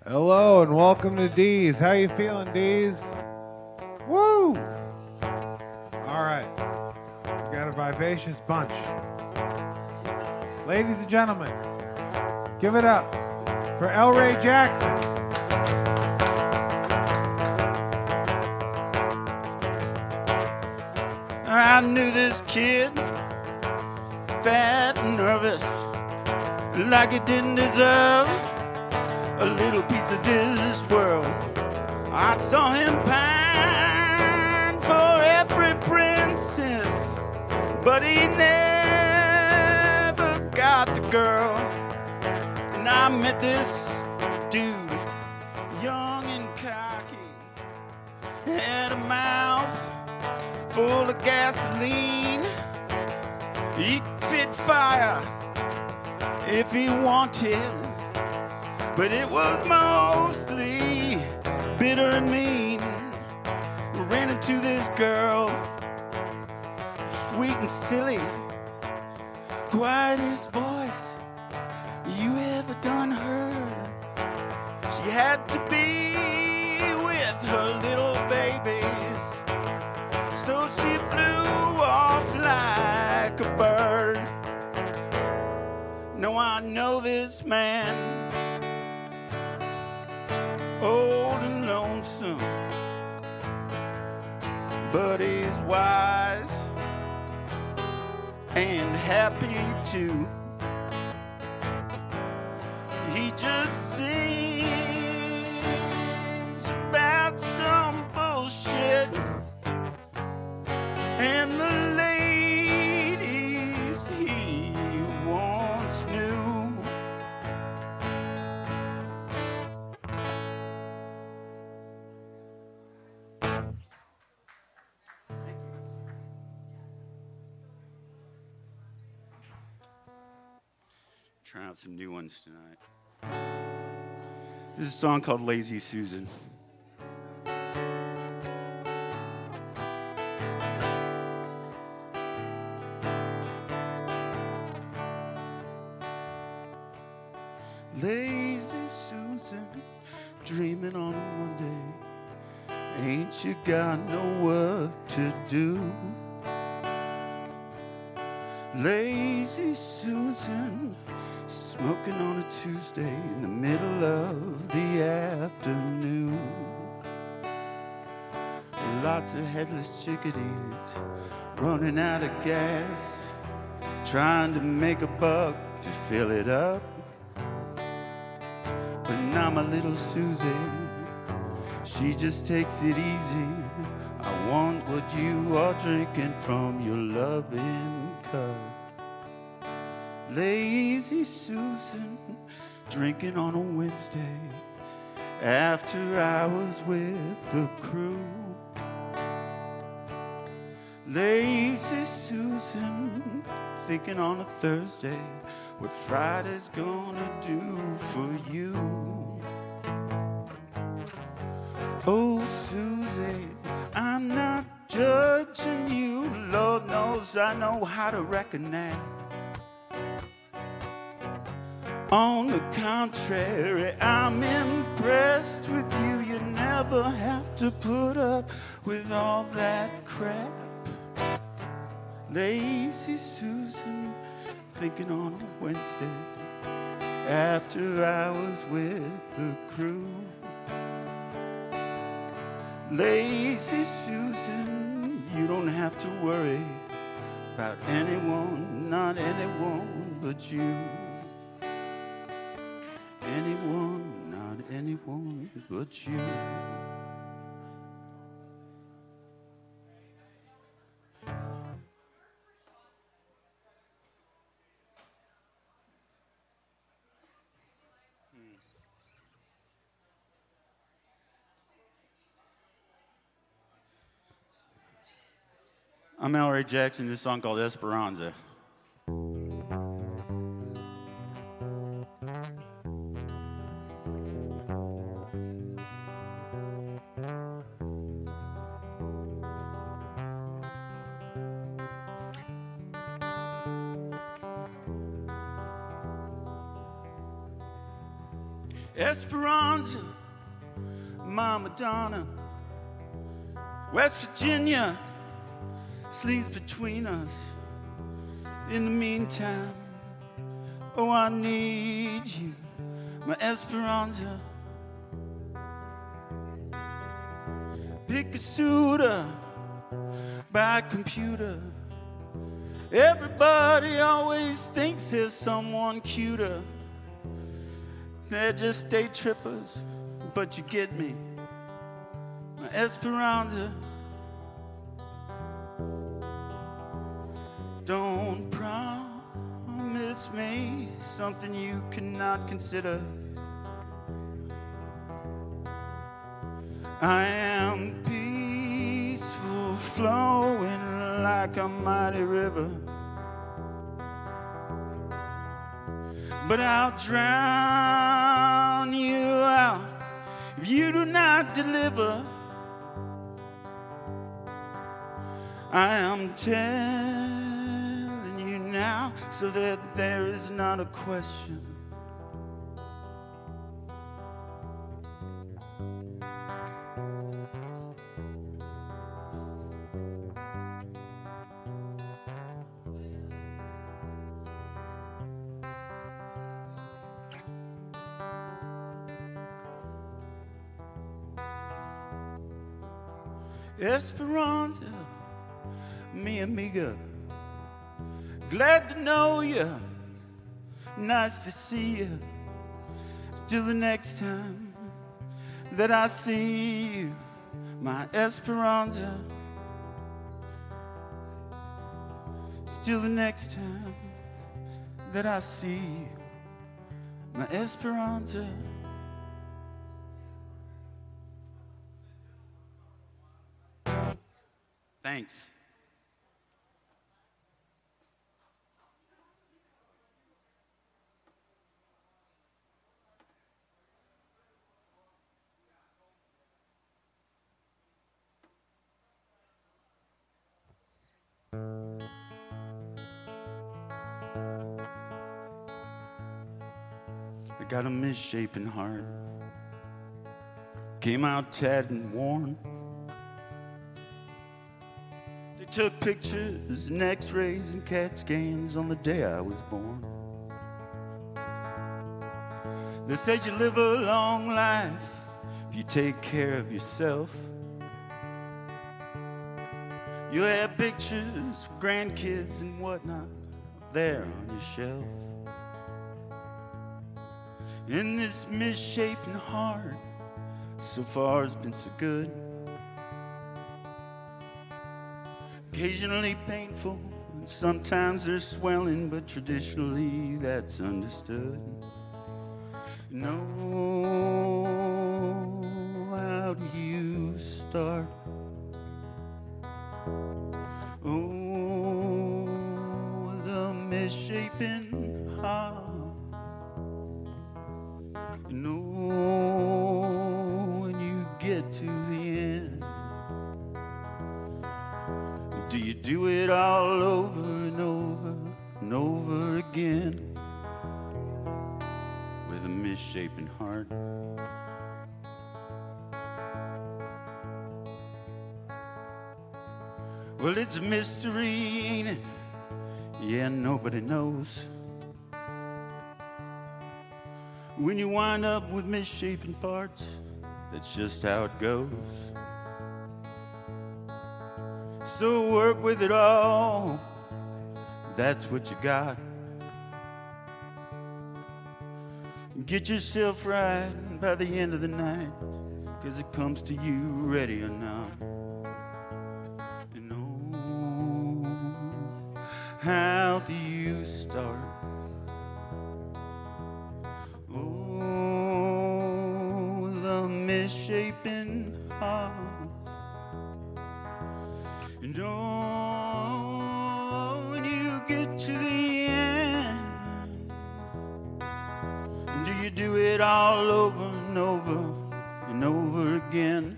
Hello and welcome to Dee's. How you feeling, Dee's? Woo! All right, we got a vivacious bunch. Ladies and gentlemen, give it up for El Ray Jackson. I knew this kid, fat and nervous, like he didn't deserve a little piece of this world. I saw him pine for every princess, but he never got the girl. And I met this dude, young and cocky, had a mouth full of gasoline. He could spit fire if he wanted, but it was mostly bitter and mean. Ran into this girl, sweet and silly, quietest voice you ever done heard. She had to be with her little babies, so she flew off like a bird. Now I know this man, old and lonesome, but he's wise and happy too. He just sings about some bullshit, and the ladies he once knew. Trying out some new ones tonight. This is a song called Lazy Susan. Lazy Susan, dreaming on a Monday. Ain't you got no work to do? Lazy Susan, smoking on a Tuesday in the middle of the afternoon. Lots of headless chickadees running out of gas, trying to make a buck to fill it up. But now my little Susie, she just takes it easy. I want what you are drinking from your loving cup. Lazy Susan, drinking on a Wednesday after hours with the crew. Lazy Susan, thinking on a Thursday what Friday's gonna do for you. Oh, Susie, I'm not judging you. Lord knows I know how to recognize. On the contrary, I'm impressed with you. You never have to put up with all that crap. Lazy Susan, thinking on a Wednesday after hours with the crew. Lazy Susan, you don't have to worry about anyone, not anyone but you. Anyone, not anyone but you. I'm El Ray Jackson, this song called Esperanza. Esperanza, Mama Donna, West Virginia sleeps between us. In the meantime, oh, I need you, my Esperanza. Pick a suitor by computer. Everybody always thinks there's someone cuter. They're just day trippers, but you get me, my Esperanza. Don't promise me something you cannot consider. I am peaceful, flowing like a mighty river, but I'll drown you out if you do not deliver. I am telling you now so that there is not a question. Esperanza, mi amiga, glad to know you, nice to see you. Till the next time that I see you, my Esperanza. Till the next time that I see you, my Esperanza. Thanks. I got a misshapen heart, came out tatted and worn. They took pictures and x-rays and CAT scans on the day I was born. They said you live a long life if you take care of yourself. You'll have pictures, grandkids and whatnot up there on your shelf. In this misshapen heart, so far has been so good. Occasionally painful, and sometimes there's swelling, but traditionally that's understood. No, how do you start? Oh, the misshapen heart. You know, when you get to the end, do you do it all over and over and over again with a misshapen heart? Well, it's a mystery, ain't it? Yeah, nobody knows. When you wind up with misshapen parts, that's just how it goes. So work with it all, that's what you got. Get yourself right by the end of the night, 'cause it comes to you ready or not. And oh, how do you start? Oh, the misshapen heart. And oh, when you get to the end, do you do it all over and over and over again?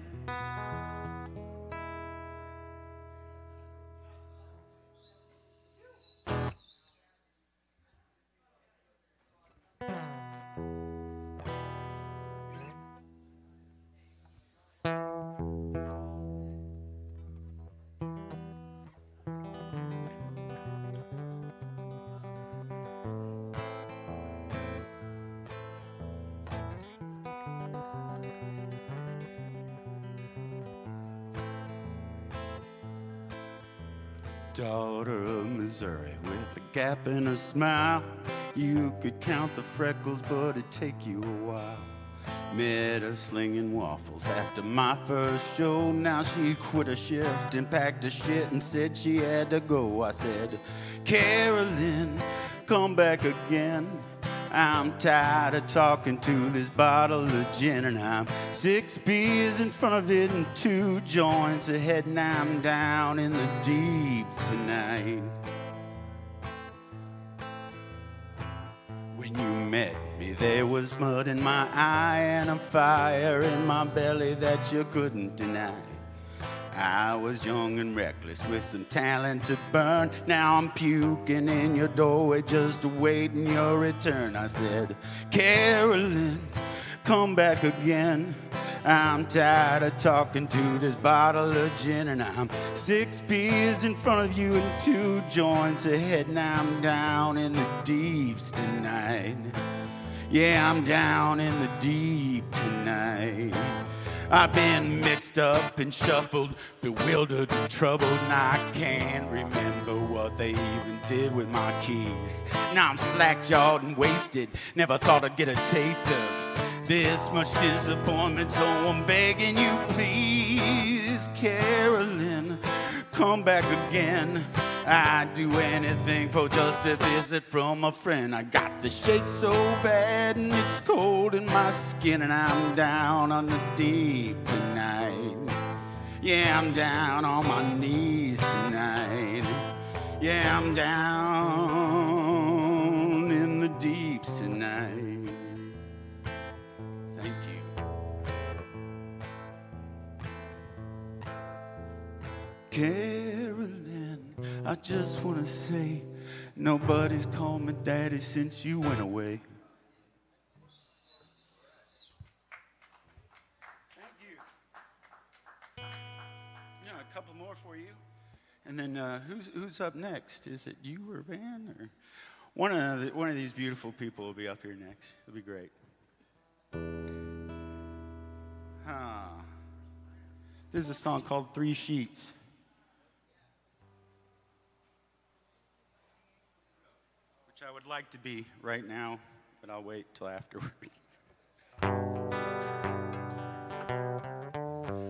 Daughter of Missouri with a gap in her smile. You could count the freckles, but it'd take you a while. Met her slinging waffles after my first show. Now she quit her shift and packed her shit and said she had to go. I said, Carolyn, come back again. I'm tired of talking to this bottle of gin, and I'm 6 beers in front of it and 2 joints ahead, and I'm down in the deeps tonight. When you met me, there was mud in my eye and a fire in my belly that you couldn't deny. I was young and reckless with some talent to burn. Now I'm puking in your doorway just awaiting your return. I said, Carolyn, come back again. I'm tired of talking to this bottle of gin, and I'm 6 beers in front of you and 2 joints ahead, and I'm down in the deeps tonight. Yeah, I'm down in the deep tonight. I've been mixed up and shuffled, bewildered and troubled, and I can't remember what they even did with my keys. Now I'm slack-jawed and wasted, never thought I'd get a taste of this much disappointment, so I'm begging you, please, Carolyn, come back again. I'd do anything for just a visit from a friend. I got the shake so bad and it's cold in my skin, and I'm down on the deep tonight. Yeah, I'm down on my knees tonight. Yeah, I'm down in the deeps tonight. Thank you. Carolyn, I just want to say, nobody's called me daddy since you went away. Thank you. Yeah, a couple more for you. And then who's up next? Is it you or Van? Or one of these beautiful people will be up here next. It'll be great. This is a song called 3 Sheets. Which I would like to be right now, but I'll wait till afterwards.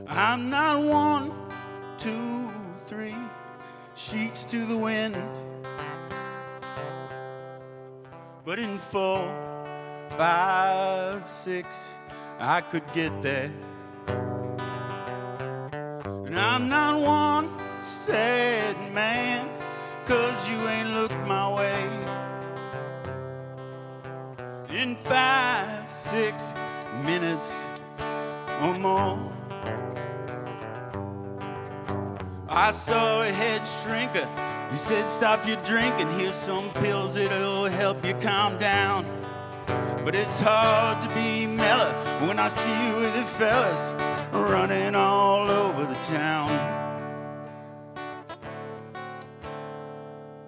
I'm not 1, 2, 3 sheets to the wind, but in 4, 5, 6 I could get there. And I'm not one sad man, 'cause you ain't looked my way. In 5, 6 minutes or more, I saw a head shrinker. He said, stop your drinking, here's some pills that'll help you calm down. But it's hard to be mellow when I see you with the fellas running all over the town.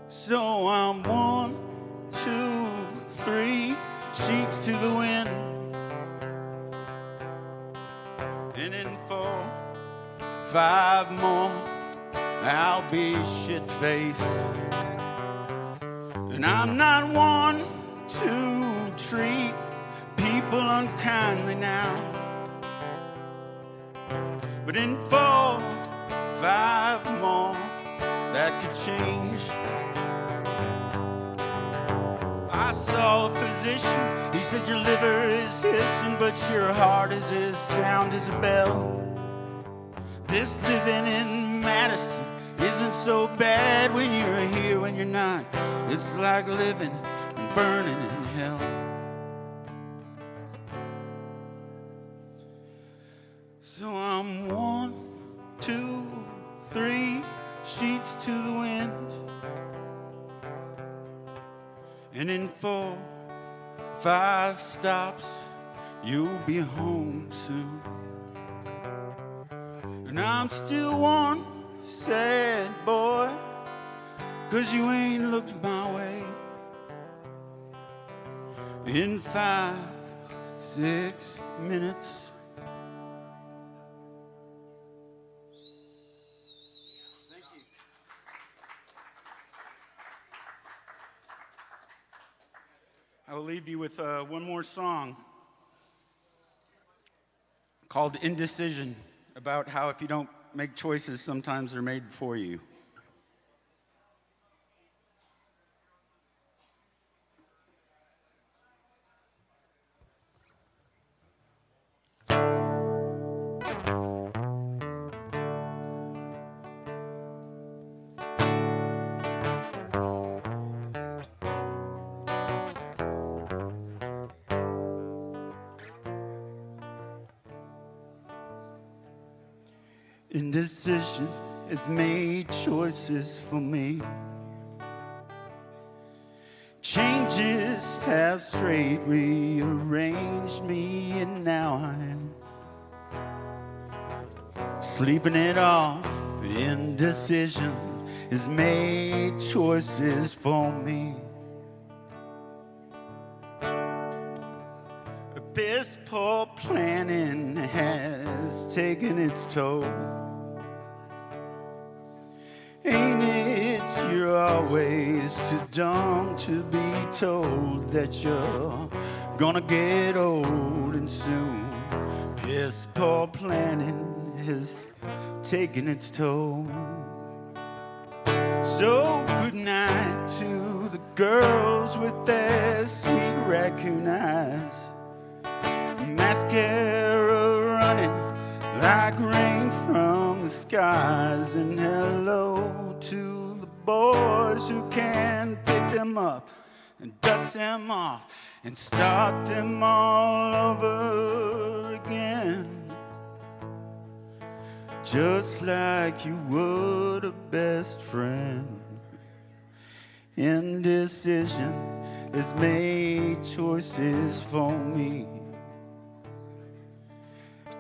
So I'm 1, 2, 3 sheets to the wind, and in 4, 5 more I'll be shit-faced. And I'm not one to treat people unkindly now, but in 4, 5 more that could change. I saw a physician, he said your liver is hissing, but your heart is as sound as a bell. This living in Madison isn't so bad when you're here, when you're not. It's like living and burning in hell. So I'm 1, 2, 3 sheets to the wind, and in 4, 5 stops you'll be home soon. And I'm still one sad boy, 'cause you ain't looked my way. In 5, 6 minutes. Thank you. I will leave you with one more song called Indecision, about how if you don't make choices, sometimes they're made for you. Indecision has made choices for me. Changes have straight rearranged me, and now I am sleeping it off. Indecision has made choices for me. Piss poor planning has taken its toll. Ain't it you're always too dumb to be told that you're gonna get old and soon. Piss poor planning has taken its toll. So good night to the girls with their sweet raccoon eyes, mascara running like rain from the skies, and hello to the boys who can pick them up and dust them off and start them all over again, just like you would a best friend. Indecision has made choices for me.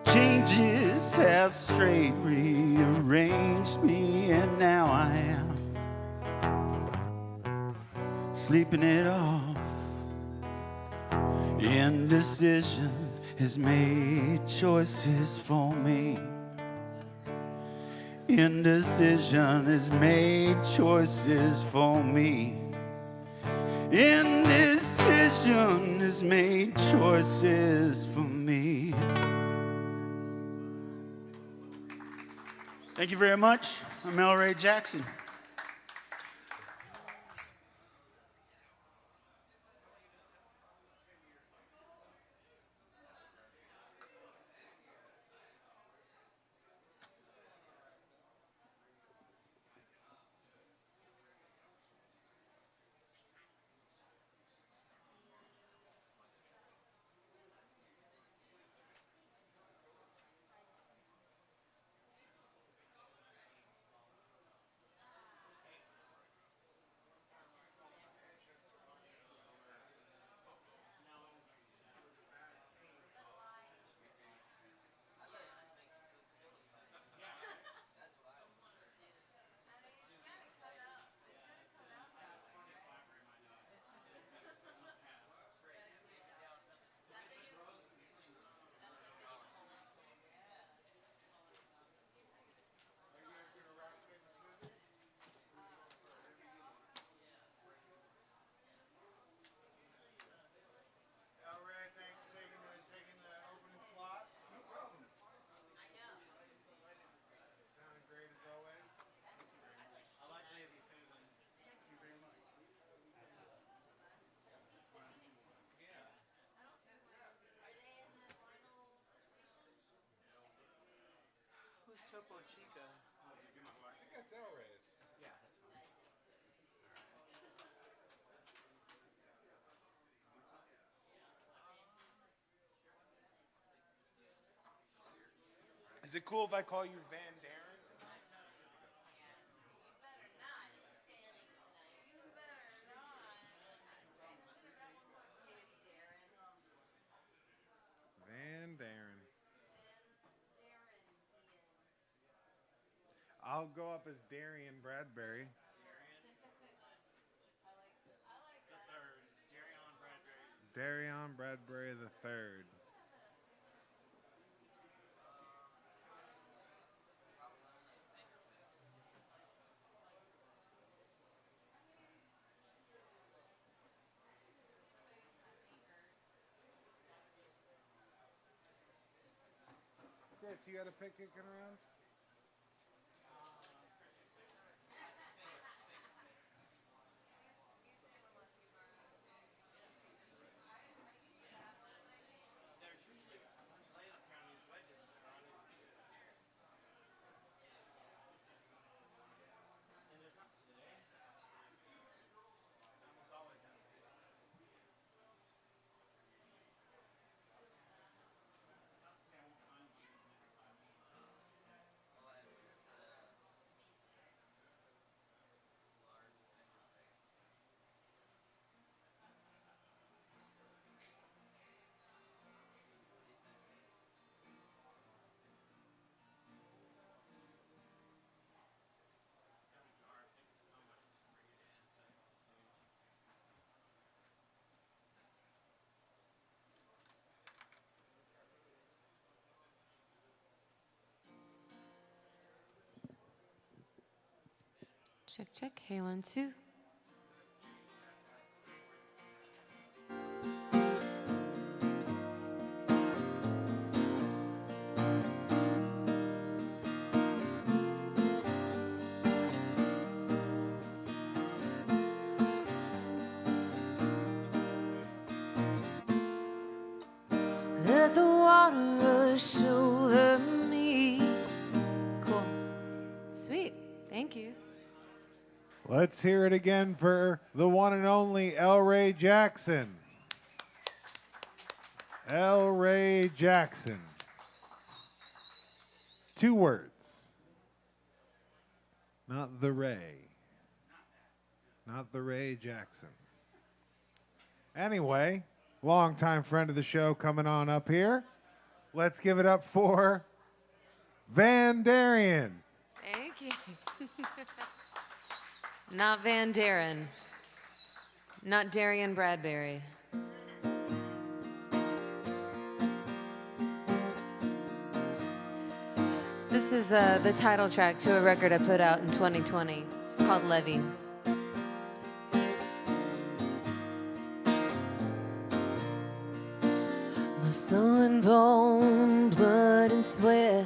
Changes have straight rearranged me, and now I am sleeping it off. Indecision has made choices for me. Indecision has made choices for me. Indecision has made choices for me. Thank you very much. I'm L. Ray Jackson. Is it cool if I call you Van Darrin? Van Darrin. I'll go up as Darrin Bradbury. Darrin Bradbury the third. Chris, you got a pick kicking around? Check, check. Hey, 1, 2. Let the water rush over me. Cool. Sweet. Thank you. Let's hear it again for the one and only L. Ray Jackson. L. Ray Jackson. 2 words. Not the Ray. Not the Ray Jackson. Anyway, longtime friend of the show coming on up here. Let's give it up for Van Darrin. Thank you. Not Van Darrin. Not Darrin Bradbury. This is the title track to a record I put out in 2020. It's called Levy. My soul and bone, blood and sweat,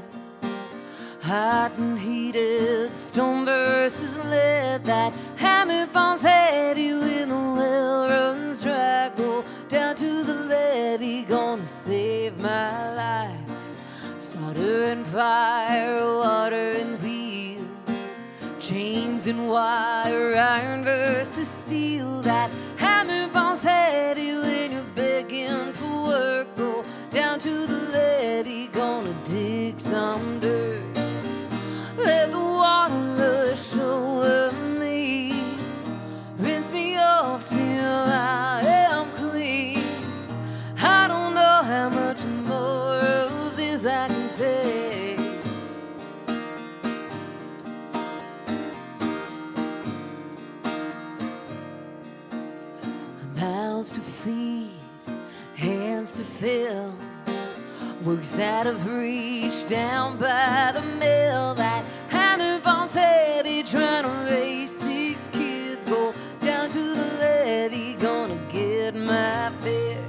hot and heated, stone versus lead. That hammer falls heavy when the well runs dry. Go down to the levee, gonna save my life. Solder and fire, water and wheel, chains and wire, iron versus steel. That hammer falls heavy when you're begging for work. Go down to the levee, gonna dig some dirt. Let the water rush over me, rinse me off till I am clean. I don't know how much more of this I can take. Mouths to feed, hands to fill, works out of reach down by the mill. That hammer falls heavy, trying to raise 6 kids. Go down to the levee, gonna get my fix.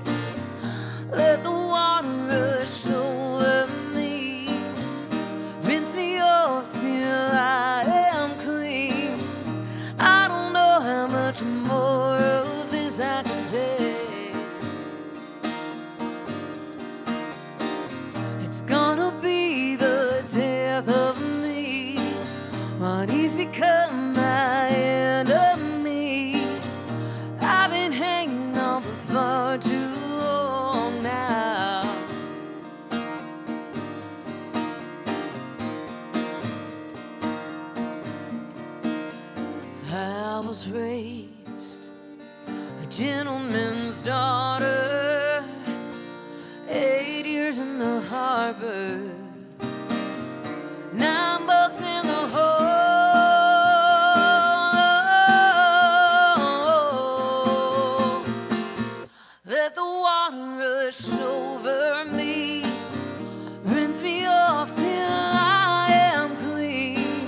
Let the water rush over me, rinse me off till I am clean. I don't know how much more of this I can take. It's gonna be the death of me. Money's become my enemy. I've been hanging on for far too long now. I was raised a gentleman's daughter, 8 years in the harbor, $9 in the hole. Let the water rush over me, rinse me off till I am clean.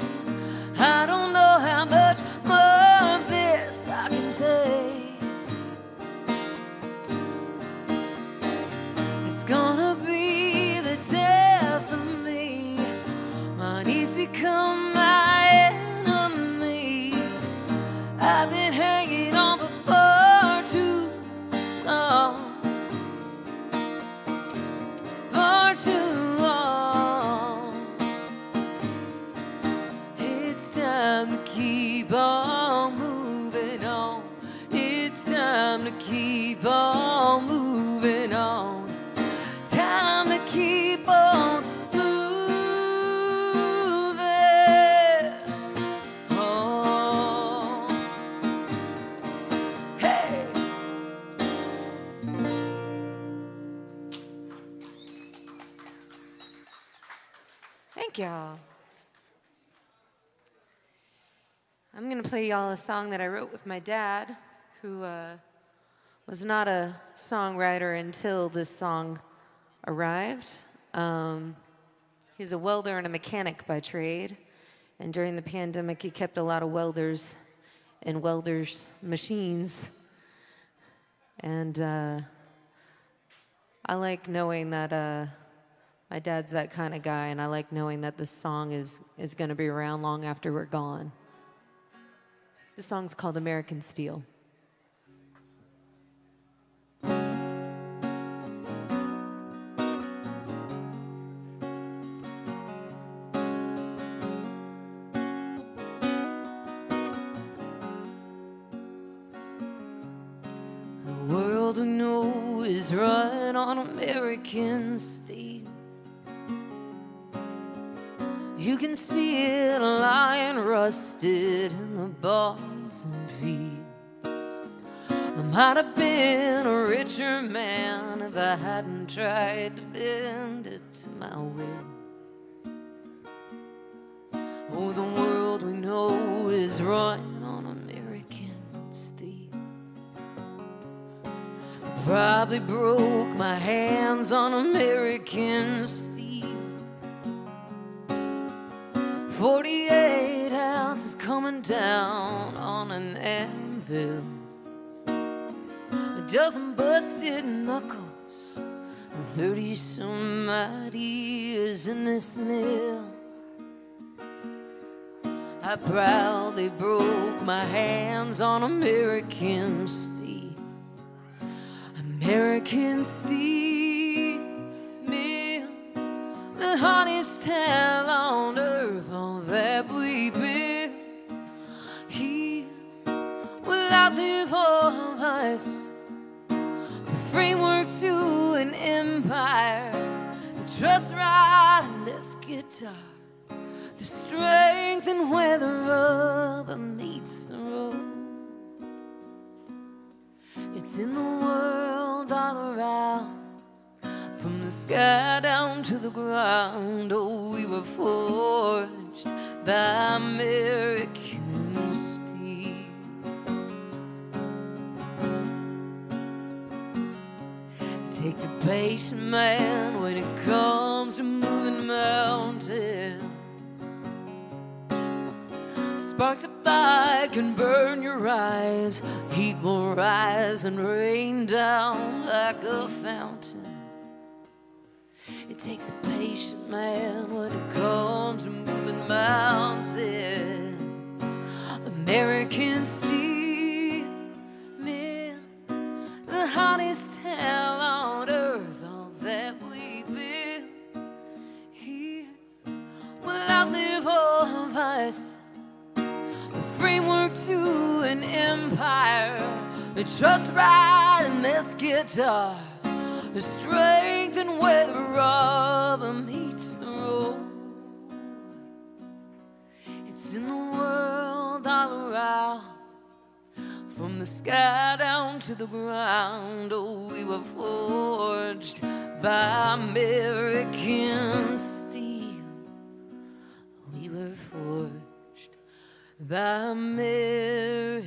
I don't know how much more of this I can take. keep on moving on. Time to keep on moving on. Hey! Thank y'all. I'm gonna play y'all a song that I wrote with my dad, who was not a songwriter until this song arrived. He's a welder and a mechanic by trade, and during the pandemic he kept a lot of welders and welders' machines. And I like knowing that my dad's that kind of guy, and I like knowing that this song is gonna be around long after we're gone. This song's called American Steel. The world we know is run on American steel. You can see it lying rusted in the barns and fields. I might have been a richer man if I hadn't tried to bend it to my will. Oh, the world we know is run on American steel. I probably broke my hands on American steel. 48 ounces coming down on an anvil, a dozen busted knuckles, and 30-some odd years in this mill. I proudly broke my hands on American steel. American steel mill, the hottest town on earth, all that we built here without device, the framework to an empire. Just right in this guitar, the strength and where the rubber meets the road. It's in the world all around, from the sky down to the ground. Oh, we were forged by American steel. It takes a patient man when it comes to moving mountains. Sparks of fire can burn your eyes. Heat will rise and rain down like a fountain. It takes a patient man when it comes to moving mountains. American steel mill, the hottest town on earth, all that we built here without device, the framework to an empire. It's just right in this guitar, the strength and where the rubber meets the road. It's in the world all around, from the sky down to the ground. Oh, we were forged by American steel. We were forged by American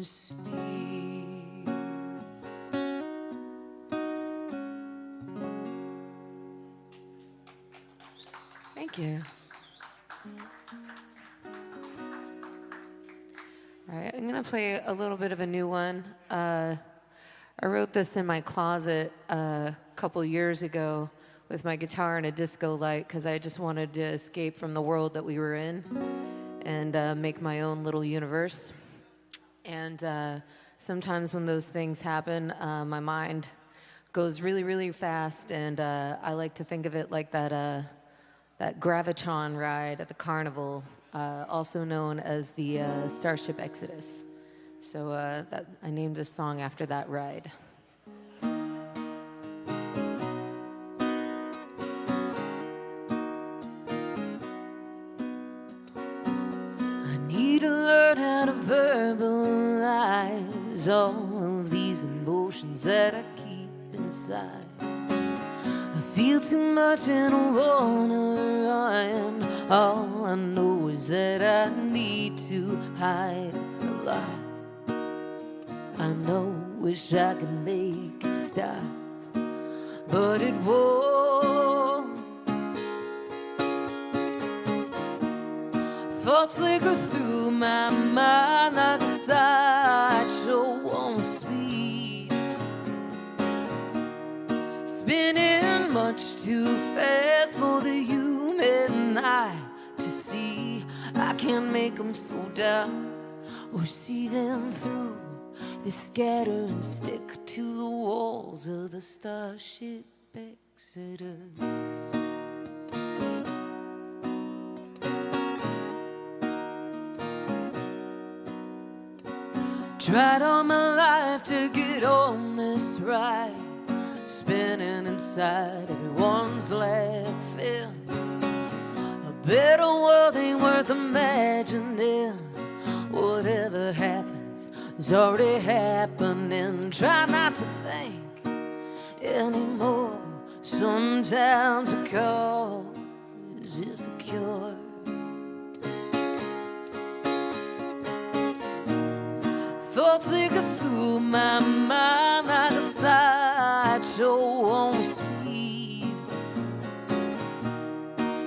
steel. Thank you. All right, I'm gonna play a little bit of a new one. I wrote this in my closet a couple years ago with my guitar and a disco light because I just wanted to escape from the world that we were in and make my own little universe. And sometimes when those things happen, my mind goes really, really fast, and I like to think of it like that Gravitron ride at the carnival, also known as the Starship Exodus. So I named this song after that ride. I need to learn how to verbalize all of these emotions that I keep inside. I feel too much and I wanna run. All I know is that I need to hide. It's a lie. I know, wish I could make it stop, but it won't. Thoughts flicker through my mind like a sideshow on speed, spinning much too fast for the human eye to see. I can't make them slow down or see them through. They scatter and stick to the walls of the Starship Exodus. Tried all my life to get on this ride, spinning inside everyone's laughing. A better world ain't worth imagining. Whatever happens, it's already happening. Try not to think anymore. Sometimes a cause is a cure. Thoughts flicker through my mind like a sideshow on speed,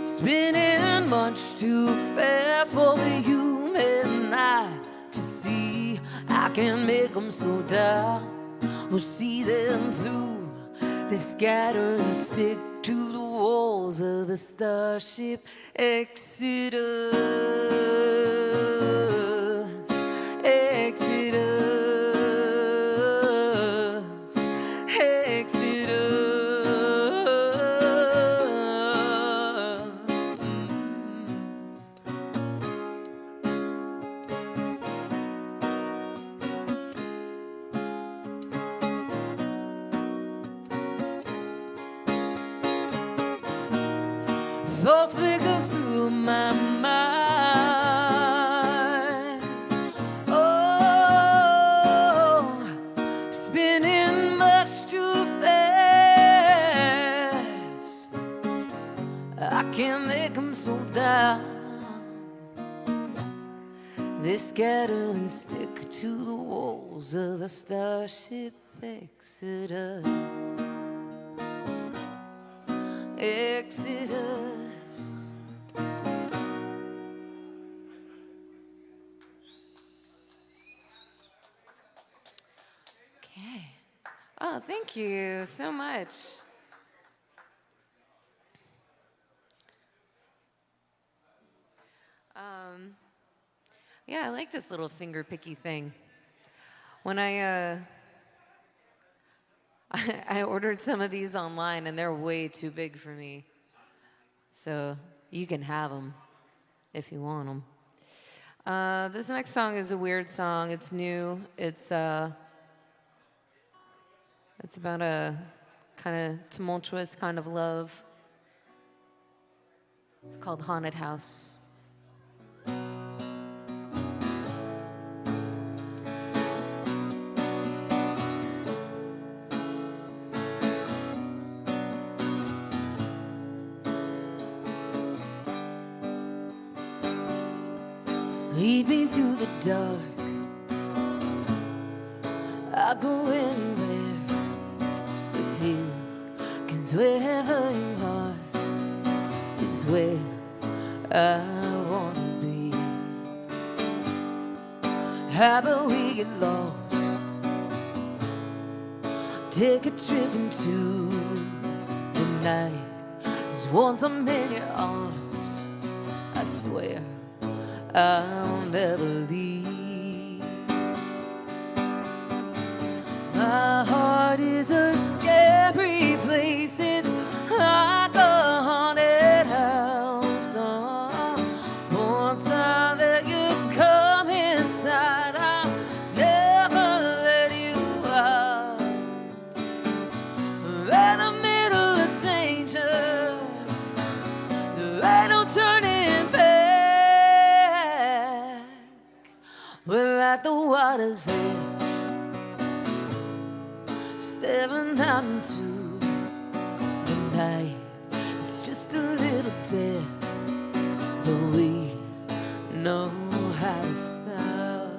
spinning much too fast for the human eye to see. I can make them slow down or see them through. They scatter and stick to the walls of the Starship Exodus. Exodus. Exodus. Thoughts flicker through my mind. Oh, spinning much too fast. I can't make them slow down. They scatter and stick to the walls of the Starship Exodus. Exodus. Okay. Oh, thank you so much. Yeah, I like this little finger picky thing. When I ordered some of these online, and they're way too big for me. So you can have them if you want them. This next song is a weird song. It's new. It's about a kind of tumultuous kind of love. It's called Haunted House. Lead me through the dark. I'll go anywhere with you, 'cause wherever you are is where I wanna be. How about we get lost, take a trip into the night. 'Cause once I'm in your arms, I swear I'll never leave. My heart is a scary place. It's like a haunted house. Once I let you come inside, I'll never We're at the water's edge, staring out into the night. It's just a little death, but we know how to stop.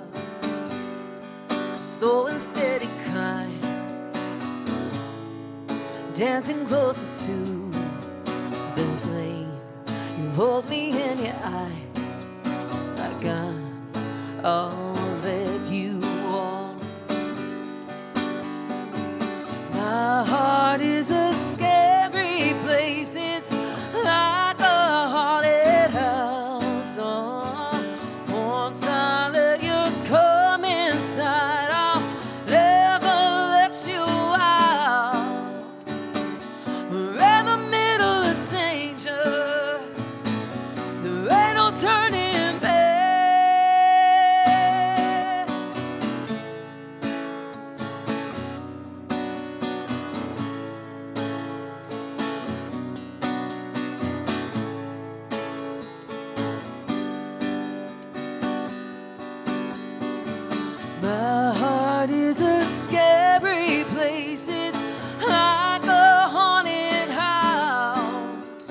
Slow and steady kind, dancing closer to the flame. You hold me in your eyes like I'm all that you want. My heart is a scary place. It's like a haunted house. Oh, once I let you come inside, I'll never let you out. We're in the middle of danger. There ain't no turning back. My heart is a scary place. It's like a haunted house.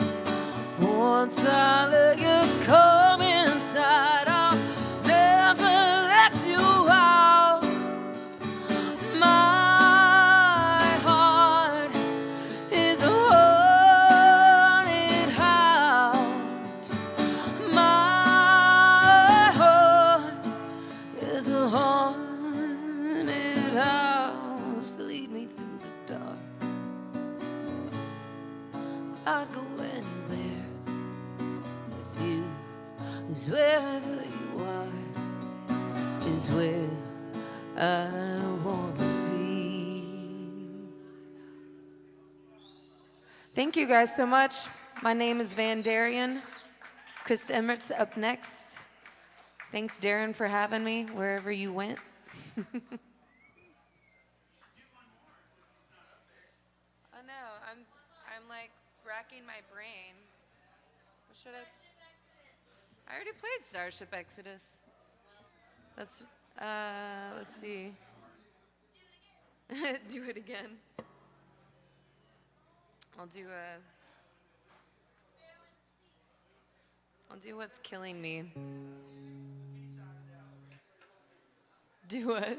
Once I let you come inside, I'll never let you out. My heart is a haunted house. My heart is a haunted house. Lead me through the dark. I'd go anywhere with you. 'Cause wherever you are is where I wanna be. Thank you guys so much. My name is Van Darrin. Chris Emmert's up next. Thanks, Darrin, for having me wherever you went. I know. I'm like racking my brain. What should I already played Starship Exodus. Let's see. Do it again. I'll do What's Killing Me. Do what?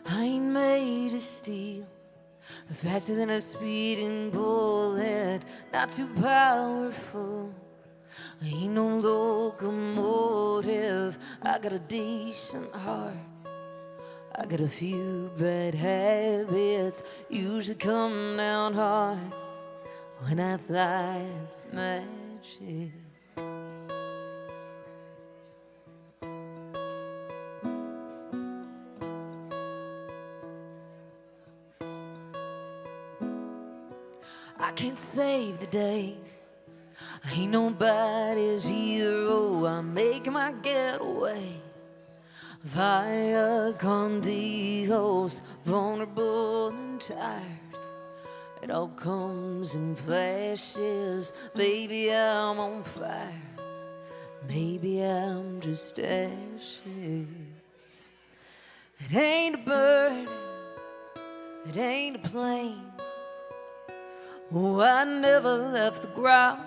I ain't made of steel, faster than a speeding bullet, not too powerful. I ain't no locomotive. I got a decent heart. I got a few bad habits, usually come down hard. When I fly, it's magic. I can't save the day. I ain't nobody's hero. I'm making my getaway via con Dios, vulnerable and tired. It all comes in flashes. Baby, I'm on fire. Maybe I'm just ashes. It ain't a bird, it ain't a plane. Oh, I never left the ground,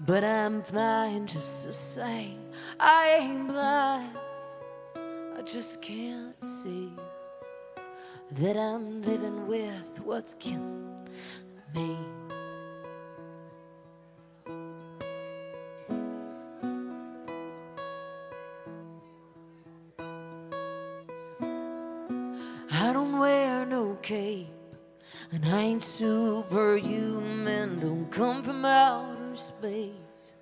but I'm flying just the same. I ain't blind, I just can't see that I'm living with what's killing me. I don't wear no cape, and I ain't superhuman, don't come from outer space.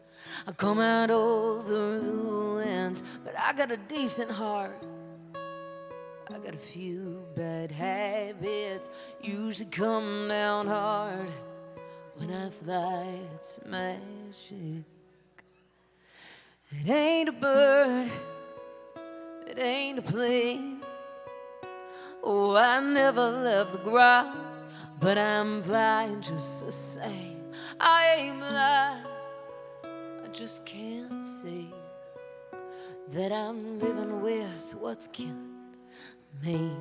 I come out of the ruins, but I got a decent heart. I got a few bad habits, usually come down hard. When I fly, it's magic. It ain't a bird, it ain't a plane. Oh, I never left the ground, but I'm flying just the same. I ain't blind, I just can't see that I'm living with what's killing me.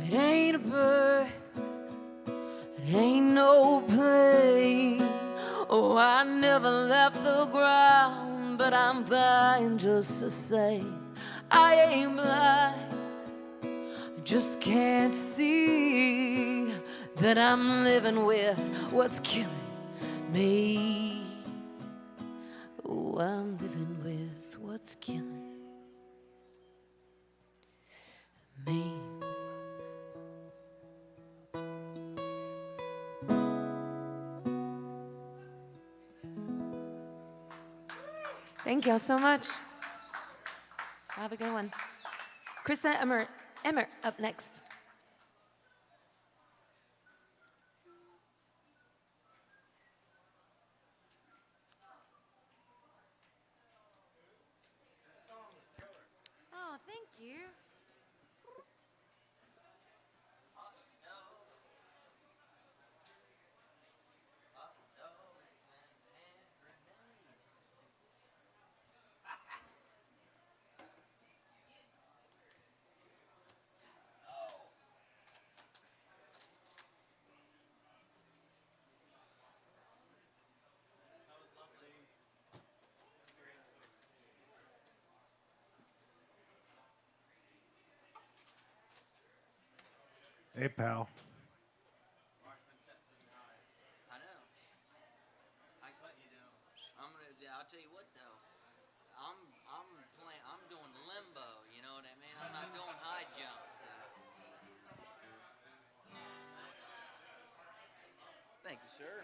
It ain't a bird, it ain't no plane. Oh, I never left the ground, but I'm flying just the same. I ain't blind, I just can't see that I'm living with what's killing me. Oh, I'm living with what's killing me. Thank y'all so much. Have a good one. Krista Emmer up next. Oh, thank you. Hey, pal. I know. I'll tell you what though. I'm doing limbo. You know what I mean? I'm not doing high jumps. Thank you, sir.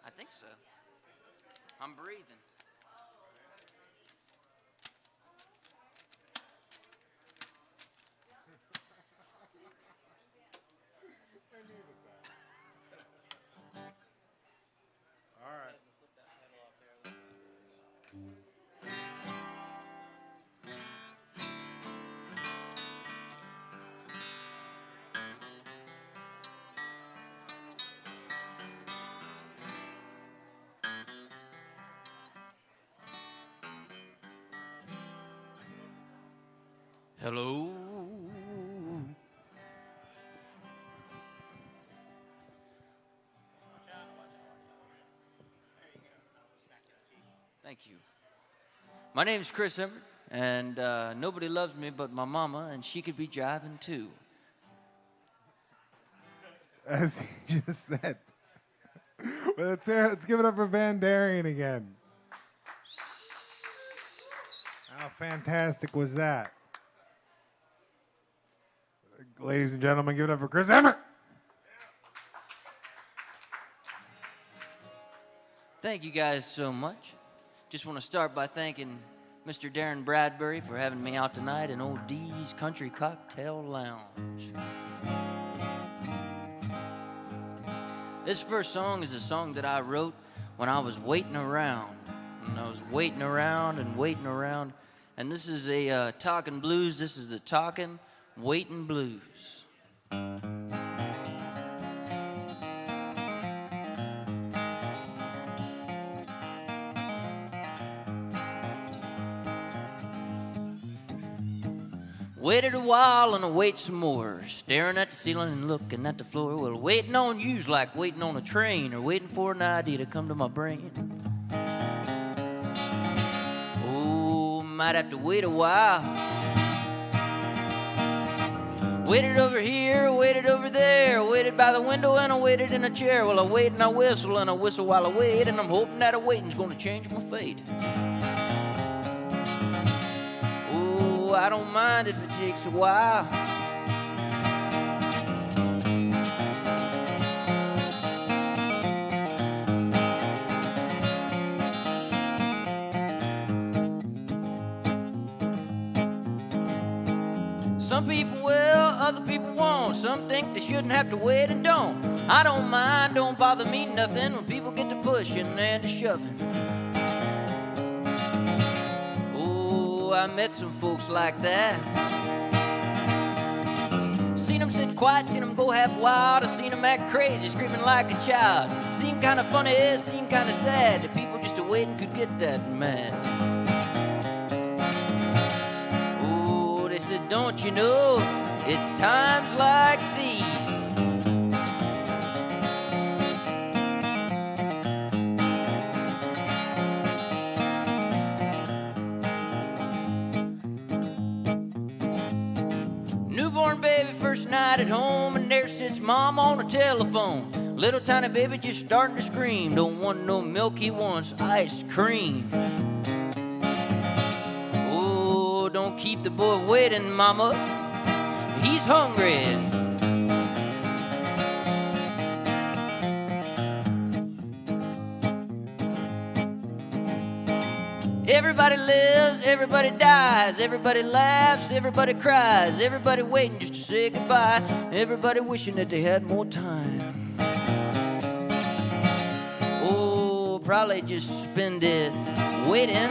I think so. I'm breathing. All right. Hello. Thank you. My name's Chris Emmert, and nobody loves me but my mama, and she could be jiving too. As he just said. Well, let's give it up for Van Darrin again. How fantastic was that? Ladies and gentlemen, give it up for Chris Emmert. Thank you guys so much. Just want to start by thanking Mr. Darrin Bradbury for having me out tonight in Old Dee's Country Cocktail Lounge. This first song is a song that I wrote when I was waiting around. And I was waiting around and waiting around. And this is a talking blues. This is the talking, waiting blues. Waited a while and I wait some more, staring at the ceiling and looking at the floor. Well, waiting on you's like waiting on a train or waiting for an idea to come to my brain. Oh, might have to wait a while. Waited over here, waited over there, waited by the window and I waited in a chair. Well, I wait and I whistle while I wait, and I'm hoping that a waiting's gonna change my fate. I don't mind if it takes a while. Some people will, other people won't. Some think they shouldn't have to wait and don't. I don't mind, don't bother me nothing when people get to pushing and to shoving. Oh, I met some folks like that. Seen them sit quiet, seen them go half wild. I seen them act crazy, screaming like a child. Seemed kind of funny, seemed kind of sad that people just waiting could get that mad. Oh, they said, don't you know, it's times like these newborn baby first night at home, and there sits mom on the telephone. Little tiny baby just starting to scream. Don't want no milk, he wants iced cream. Oh, don't keep the boy waiting, mama. He's hungry. Everybody lives, everybody dies, everybody laughs, everybody cries, everybody waiting just to say goodbye, everybody wishing that they had more time. Oh, probably just spend it waiting.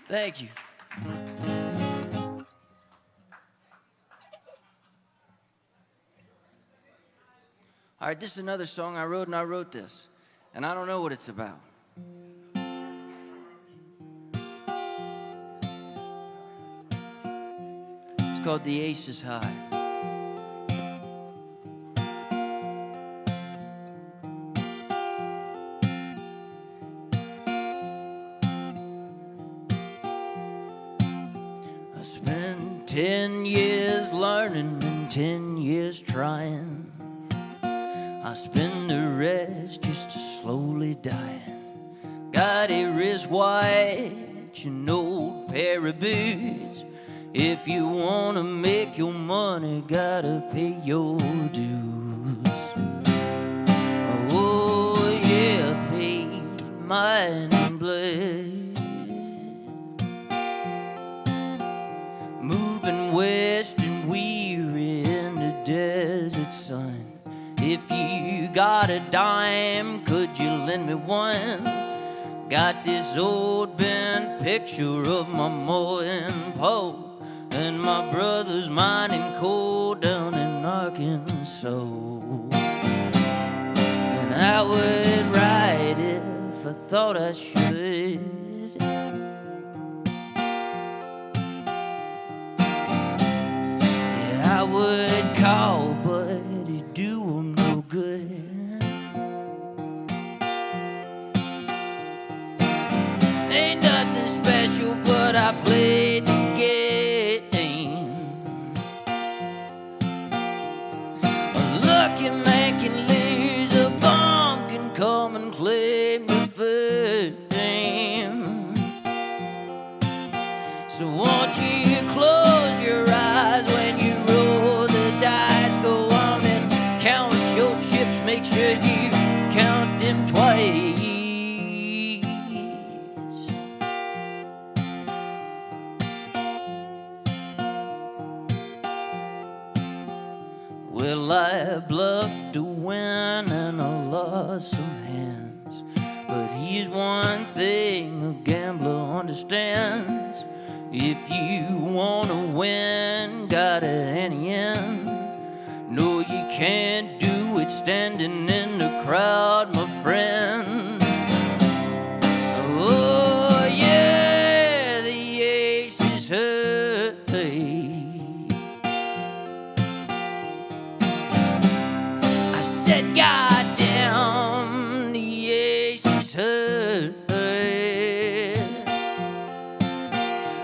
Thank you. All right, this is another song I wrote, and I wrote this, and I don't know what it's about. It's called The Ace is High. I spent 10 years learning and 10 years trying. I spend the rest just to slowly dying. Got a wrist watch, an old pair of boots. If you wanna make your money, gotta pay your dues. Oh yeah, paid mine in blood. Moving west and weary in the desert sun. If you got a dime, could you lend me one? Got this old bent picture of my mowing pole and my brother's mining coal down in Arkansas. And I would ride if I thought I should. Yeah, I would call, but it'd do 'em no good. Ain't nothing special, but I played the game. A lucky man can lose, a bum can come and claim the fame. So won't you close your eyes when you roll the dice? Go on and count your chips, make sure you count them twice. Well, I bluffed to win and I lost some hands, but here's one thing a gambler understands. If you wanna win, gotta ante in. No, you can't do it standing in the crowd, my friend. Oh yeah, the ace is high. I said, goddamn, the ace is high.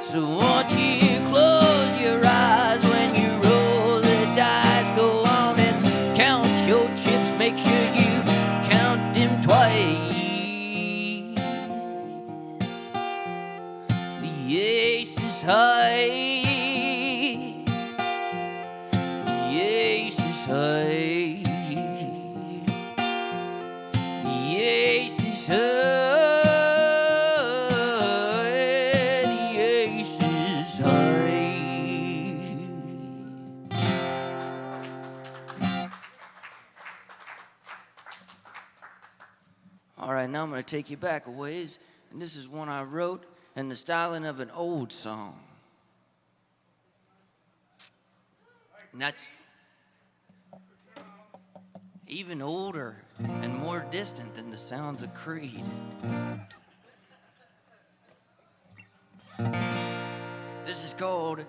So won't you close your eyes when you roll the dice? Go on and count your chips, make sure you All right, now I'm going to take you back a ways, and this is one I wrote in the styling of an old song. And that's even older and more distant than the sounds of Creed. This is called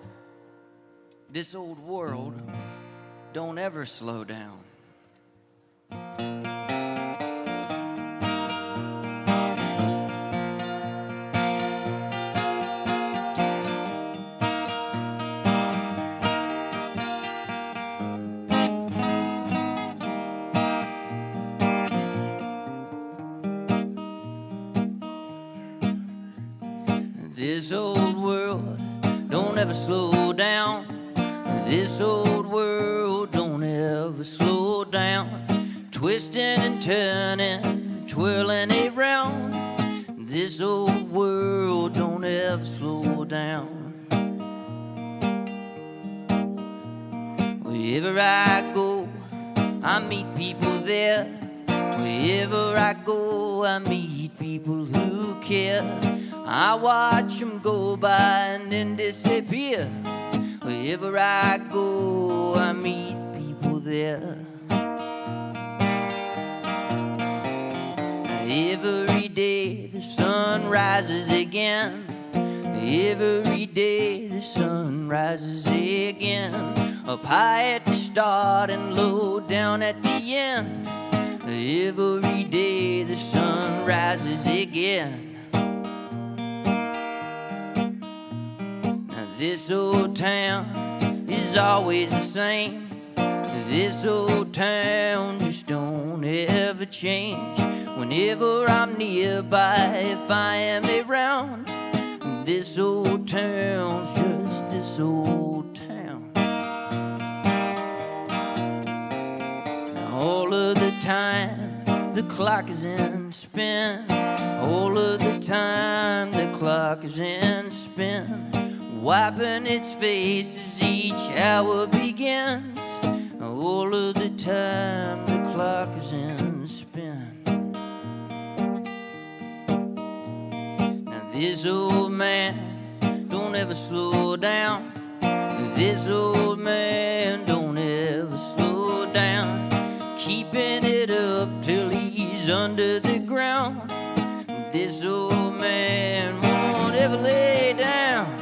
This Old World Don't Ever Slow Down. This old world don't ever slow down. This old world don't ever slow down. Twisting and turning, twirling around. This old world don't ever slow down. Wherever I go, I meet people there. Wherever I go, I meet people who care. I watch them go by and then disappear. Wherever I go, I meet people there. Every day the sun rises again. Every day the sun rises again. Up high at the start and low down at the end. Every day the sun rises again. This old town is always the same. This old town just don't ever change. Whenever I'm nearby, if I am around, this old town's just this old town. Now all of the time the clock is in spin. All of the time the clock is in spin. Wiping its face as each hour begins. All of the time the clock is in spin. Now this old man don't ever slow down. This old man don't ever slow down. Keeping it up till he's under the ground. This old man won't ever lay down.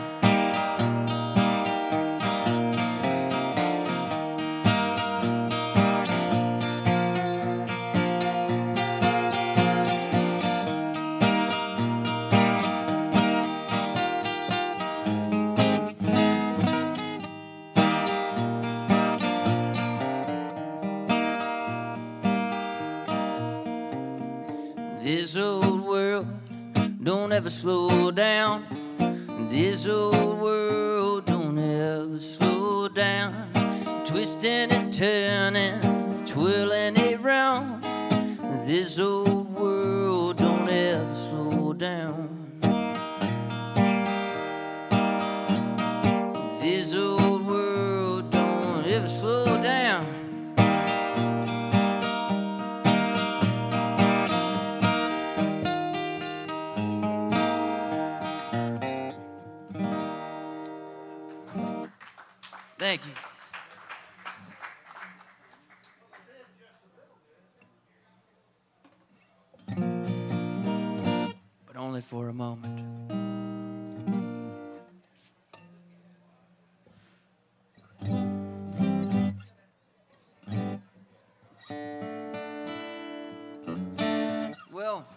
This old world don't ever slow down. This old world don't ever slow down. Twisting and turning, twirling around. This old world don't ever slow down. This old world don't ever slow down. Thank you. But only for a moment. Well,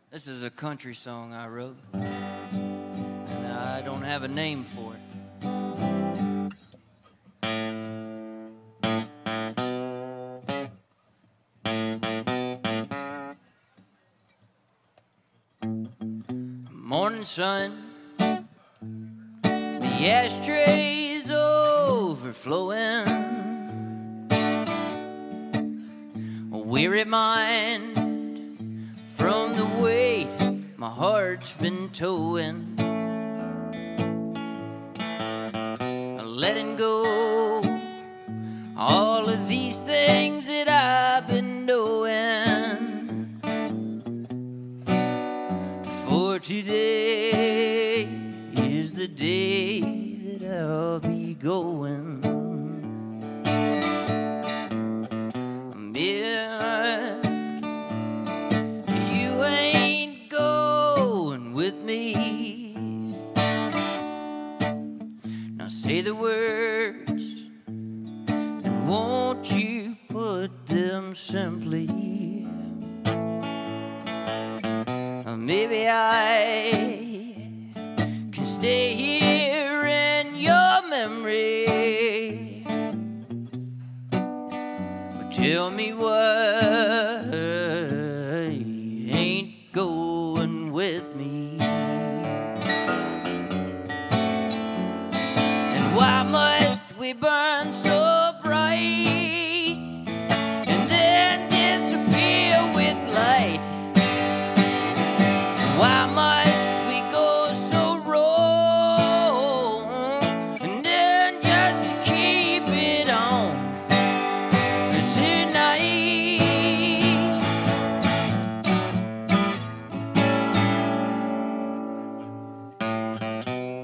this is a country song I wrote. I don't have a name for it. Morning sun, the ashtray's overflowing. A weary mind from the weight my heart's been towing. Letting go all of these things that day that I'll be going. Yeah, you ain't going with me. Now say the words, and won't you put them simply? Maybe I can stay here in your memory. But tell me why you ain't going with me. And why must we burn so bright and then disappear with light? Why must we go so wrong and then just keep it on tonight?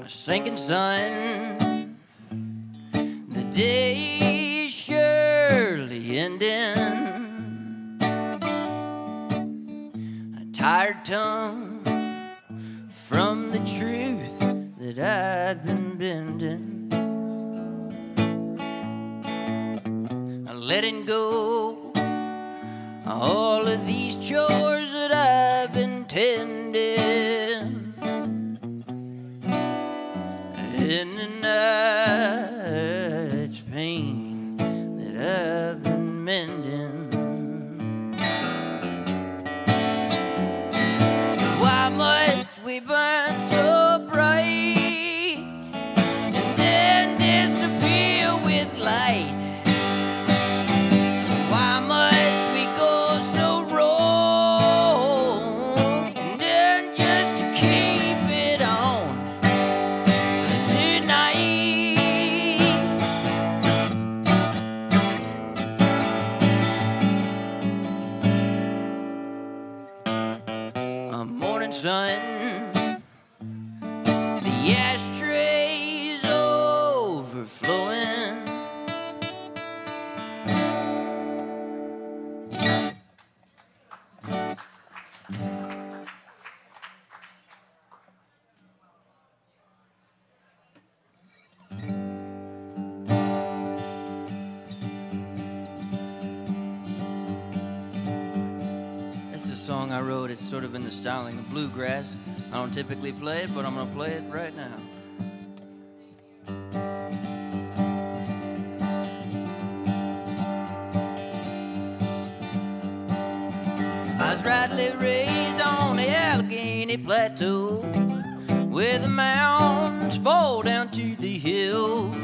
A sinking sun, the day surely ending. A tired tongue from the truth that I'd been bending. Letting go all of these chores that I've been tending. In the night's pain that I've been mending. Why must we burn so bright and then disappear with light? Why must we go so wrong and then just to keep it on tonight? A morning sun, the ashtray's overflowing. This is a song I wrote. It's sort of in the styling of bluegrass. I don't typically play it, but I'm gonna play it right now. I was rightly raised on the Allegheny Plateau, where the mountains fall down to the hills.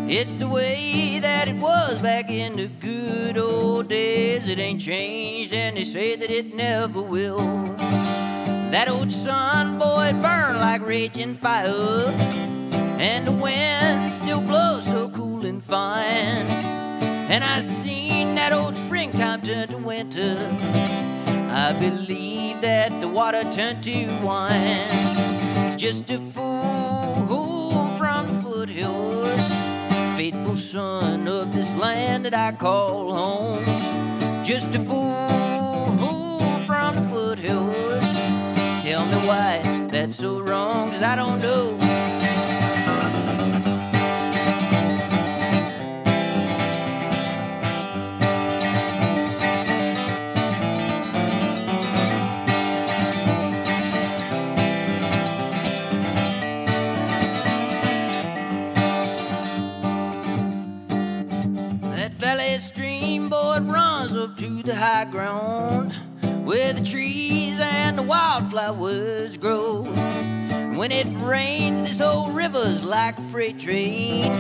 It's the way that it was back in the good old days. It ain't changed, and they say that it never will. That old sun, boy, it burned like raging fire, and the wind still blows so cool and fine. And I seen that old springtime turn to winter. I believe that the water turned to wine. Just a fool from the foothills, faithful son of this land that I call home. Just a fool from the foothills. Tell me why that's so wrong, 'cause I don't know. Valley stream, boy, it runs up to the high ground where the trees and the wildflowers grow. When it rains, this old river's like a freight train,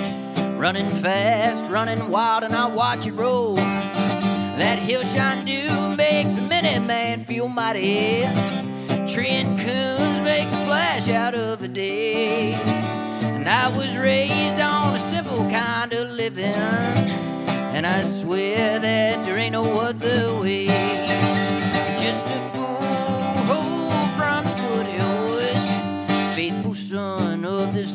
running fast, running wild, and I watch it roll. That hillshine dew makes a minute man feel mighty. Tree and coons makes a flash out of a day. And I was raised on a simple kind of living, and I swear that there ain't no other way. Just a fool from the foothills, faithful son of this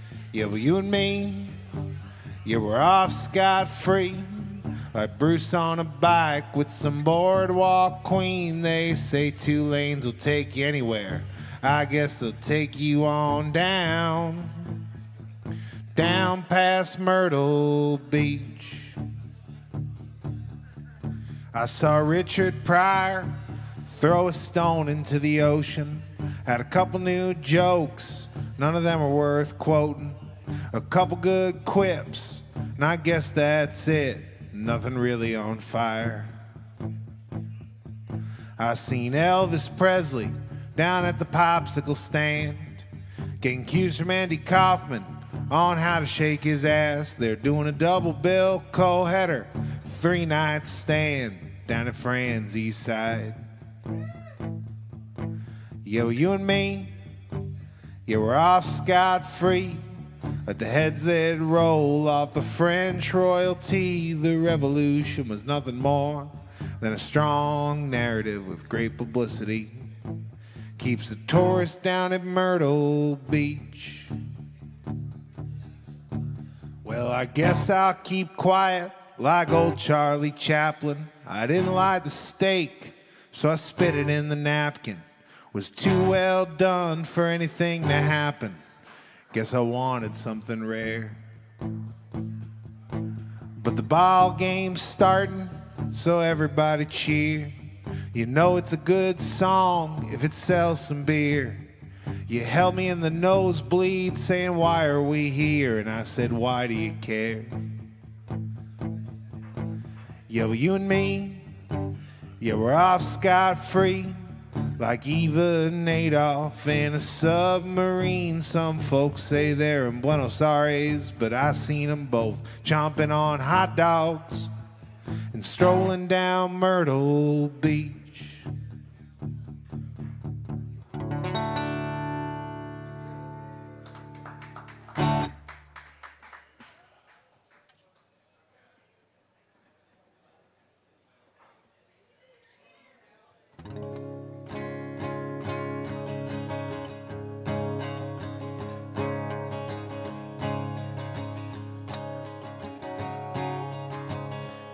Yeah, well, you and me, yeah, we're off scot-free. Like Bruce on a bike with some boardwalk queen. They say 2 lanes will take you anywhere. I guess they'll take you on down, down past Myrtle Beach. I saw Richard Pryor throw a stone into the ocean. Had a couple new jokes, none of them are worth quoting. A couple good quips, and I guess that's it. Nothing really on fire. I seen Elvis Presley down at the popsicle stand, getting cues from Andy Kaufman on how to shake his ass. They're doing a double bill co-header, 3-night stand down at Fran's East Side. Yeah, well, you and me, yeah, we're off scot-free. Like the heads that roll off the French royalty. The revolution was nothing more than a strong narrative with great publicity. Keeps the tourists down at Myrtle Beach. Well, I guess I'll keep quiet like old Charlie Chaplin. I didn't like the steak, so I spit it in the napkin. Was too well done for anything to happen. Guess I wanted something rare. But the ball game's starting, so everybody cheer. You know it's a good song if it sells some beer. You held me in the nosebleed saying, why are we here? And I said, why do you care? Yeah, well, you and me, yeah, we're off scot-free. Like Eva and Adolf in a submarine. Some folks say they're in Buenos Aires, but I seen them both chomping on hot dogs and strolling down Myrtle Beach.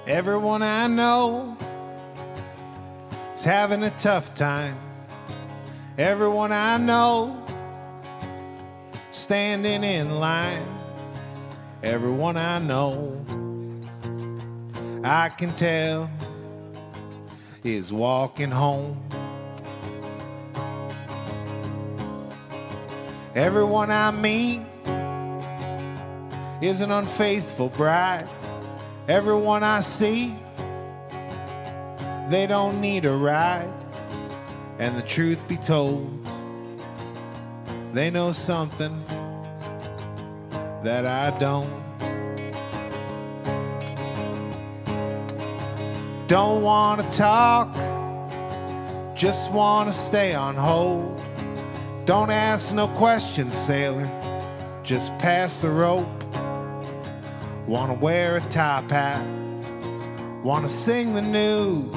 Everyone I know is having a tough time. Everyone I know standing in line. Everyone I know, I can tell, is walking home. Everyone I meet is an unfaithful bride. Everyone I see, they don't need a ride. And the truth be told, they know something that I don't. Don't want to talk, just want to stay on hold. Don't ask no questions, sailor, just pass the rope. Want to wear a top hat, want to sing the news.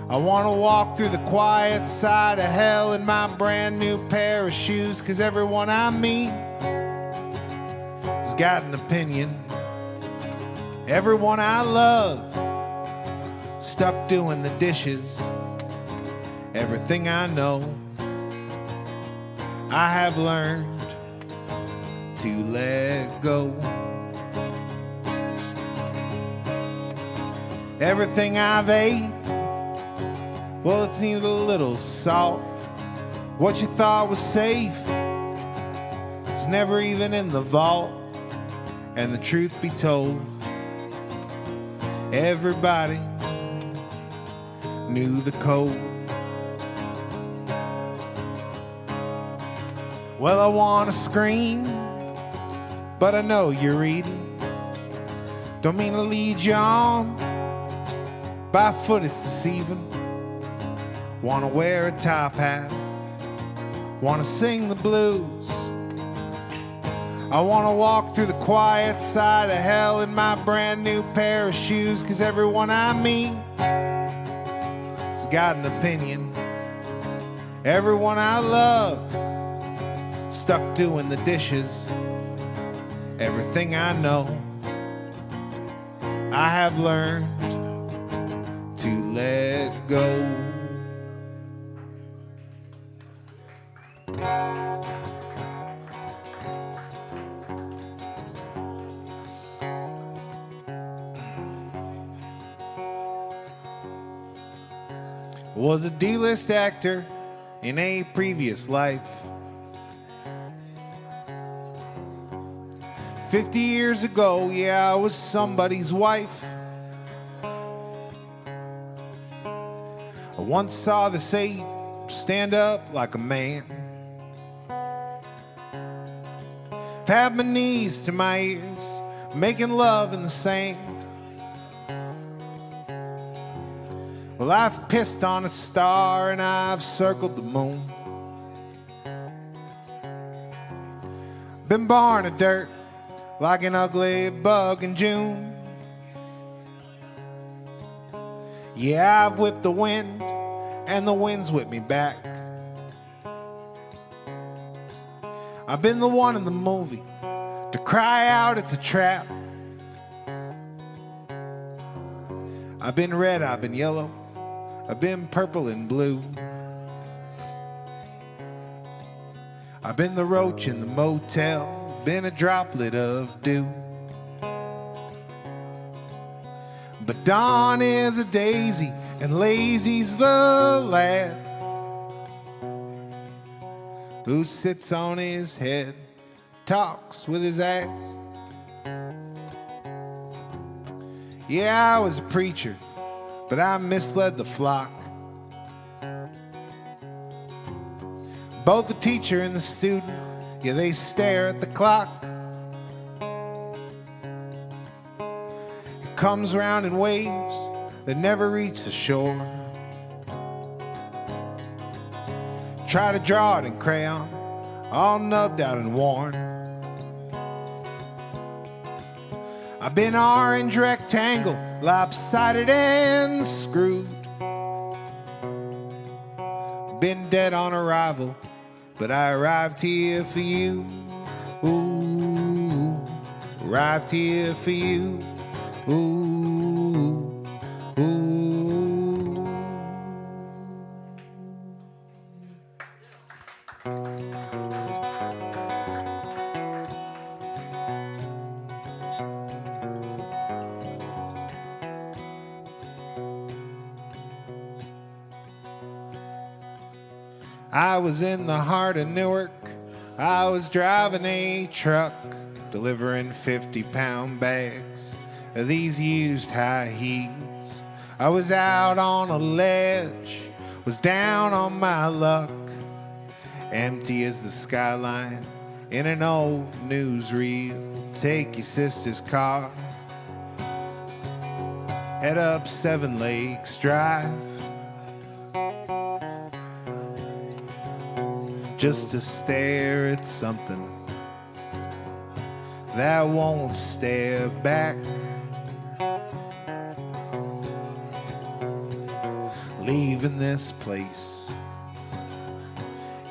I want to walk through the quiet side of hell in my brand new pair of shoes. 'Cause everyone I meet has got an opinion. Everyone I love stuck doing the dishes. Everything I know, I have learned to let go. Everything I've ate, well, it's needed a little salt. What you thought was safe is never even in the vault. And the truth be told, everybody knew the code. Well, I want to scream, but I know you're reading. Don't mean to lead you on, by foot it's deceiving. Want to wear a top hat, want to sing the blues. I want to walk through the quiet side of hell in my brand new pair of shoes. 'Cause everyone I meet has got an opinion. Everyone I love stuck doing the dishes. Everything I know, I have learned to let go. Was a D-list actor in a previous life. 50 years ago, yeah, I was somebody's wife. I once saw the ape stand up like a man. Had my knees to my ears, making love in the sand. Well, I've pissed on a star and I've circled the moon. Been born of dirt like an ugly bug in June. Yeah, I've whipped the wind and the wind's whipped me back. I've been the one in the movie to cry out it's a trap. I've been red, I've been yellow, I've been purple and blue. I've been the roach in the motel, been a droplet of dew. But dawn is a daisy and lazy's the lad who sits on his head, talks with his ass. Yeah, I was a preacher, but I misled the flock. Both the teacher and the student, yeah, they stare at the clock. It comes round in waves that never reach the shore. Try to draw it in crayon, all nubbed out and worn. I've been orange rectangle, lopsided and screwed. Been dead on arrival, but I arrived here for you. Ooh, arrived here for you. Ooh, ooh. I was in the heart of Newark. I was driving a truck, delivering 50-pound bags of these used high heels. I was out on a ledge, was down on my luck, empty as the skyline in an old newsreel. Take your sister's car, head up 7 Lakes Drive, just to stare at something that won't stare back. Leaving this place,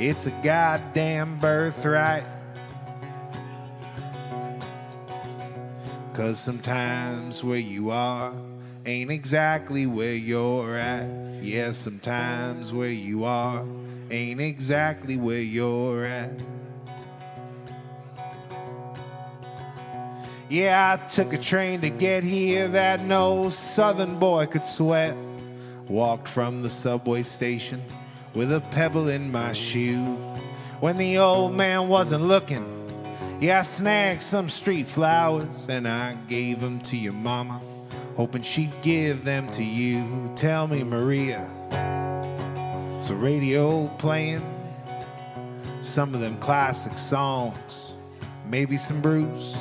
it's a goddamn birthright. 'Cause sometimes where you are ain't exactly where you're at. Yeah, sometimes where you are ain't exactly where you're at. Yeah, I took a train to get here that no southern boy could sweat. Walked from the subway station with a pebble in my shoe. When the old man wasn't looking, yeah, I snagged some street flowers and I gave them to your mama, hoping she'd give them to you. Tell me, Maria, is the radio playing some of them classic songs? Maybe some Bruce?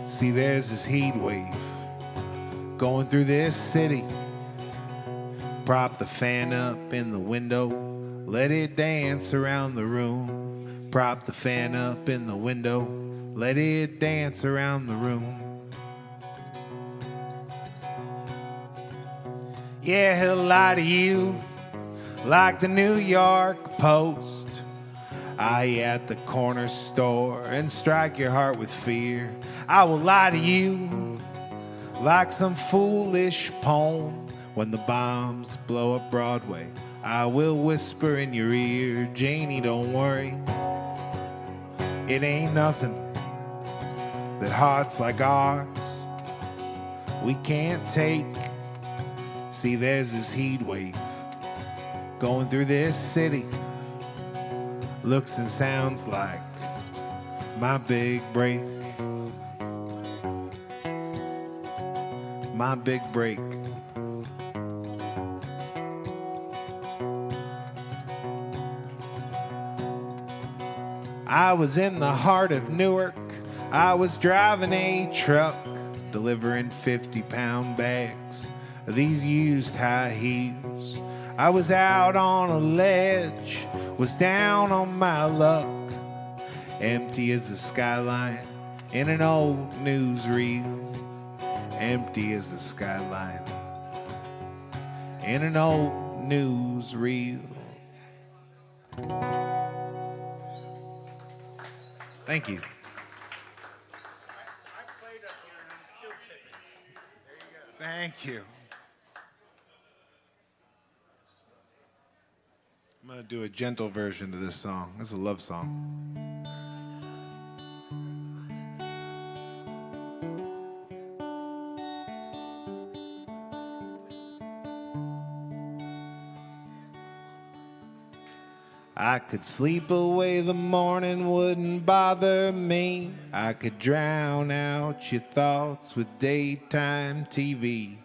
See, there's this heat wave going through this city. Prop the fan up in the window, let it dance around the room. Prop the fan up in the window, let it dance around the room. Yeah, he'll lie to you like the New York Post. I at the corner store and strike your heart with fear. I will lie to you like some foolish poem. When the bombs blow up Broadway, I will whisper in your ear, Janie, don't worry. It ain't nothing that hearts like ours we can't take. See, there's this heat wave going through this city. Looks and sounds like my big break. My big break. I was in the heart of Newark. I was driving a truck, delivering 50-pound bags of these used high heels. I was out on a ledge, was down on my luck, empty as the skyline in an old newsreel. Empty as the skyline in an old newsreel. Thank you. I played up here and I'm still tipping. There you go. Thank you. I'm going to do a gentle version to this song. This is a love song. I could sleep away the morning, wouldn't bother me. I could drown out your thoughts with daytime TV.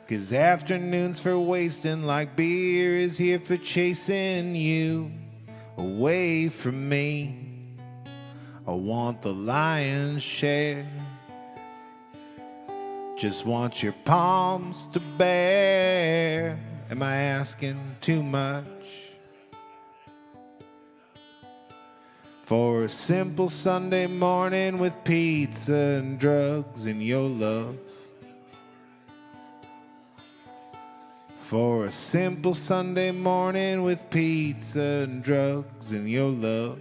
'Cause afternoons for wasting like beer is here for chasing you away from me. I want the lion's share. Just want your palms to bear. Am I asking too much? For a simple Sunday morning with pizza and drugs and your love. For a simple Sunday morning with pizza and drugs and your love.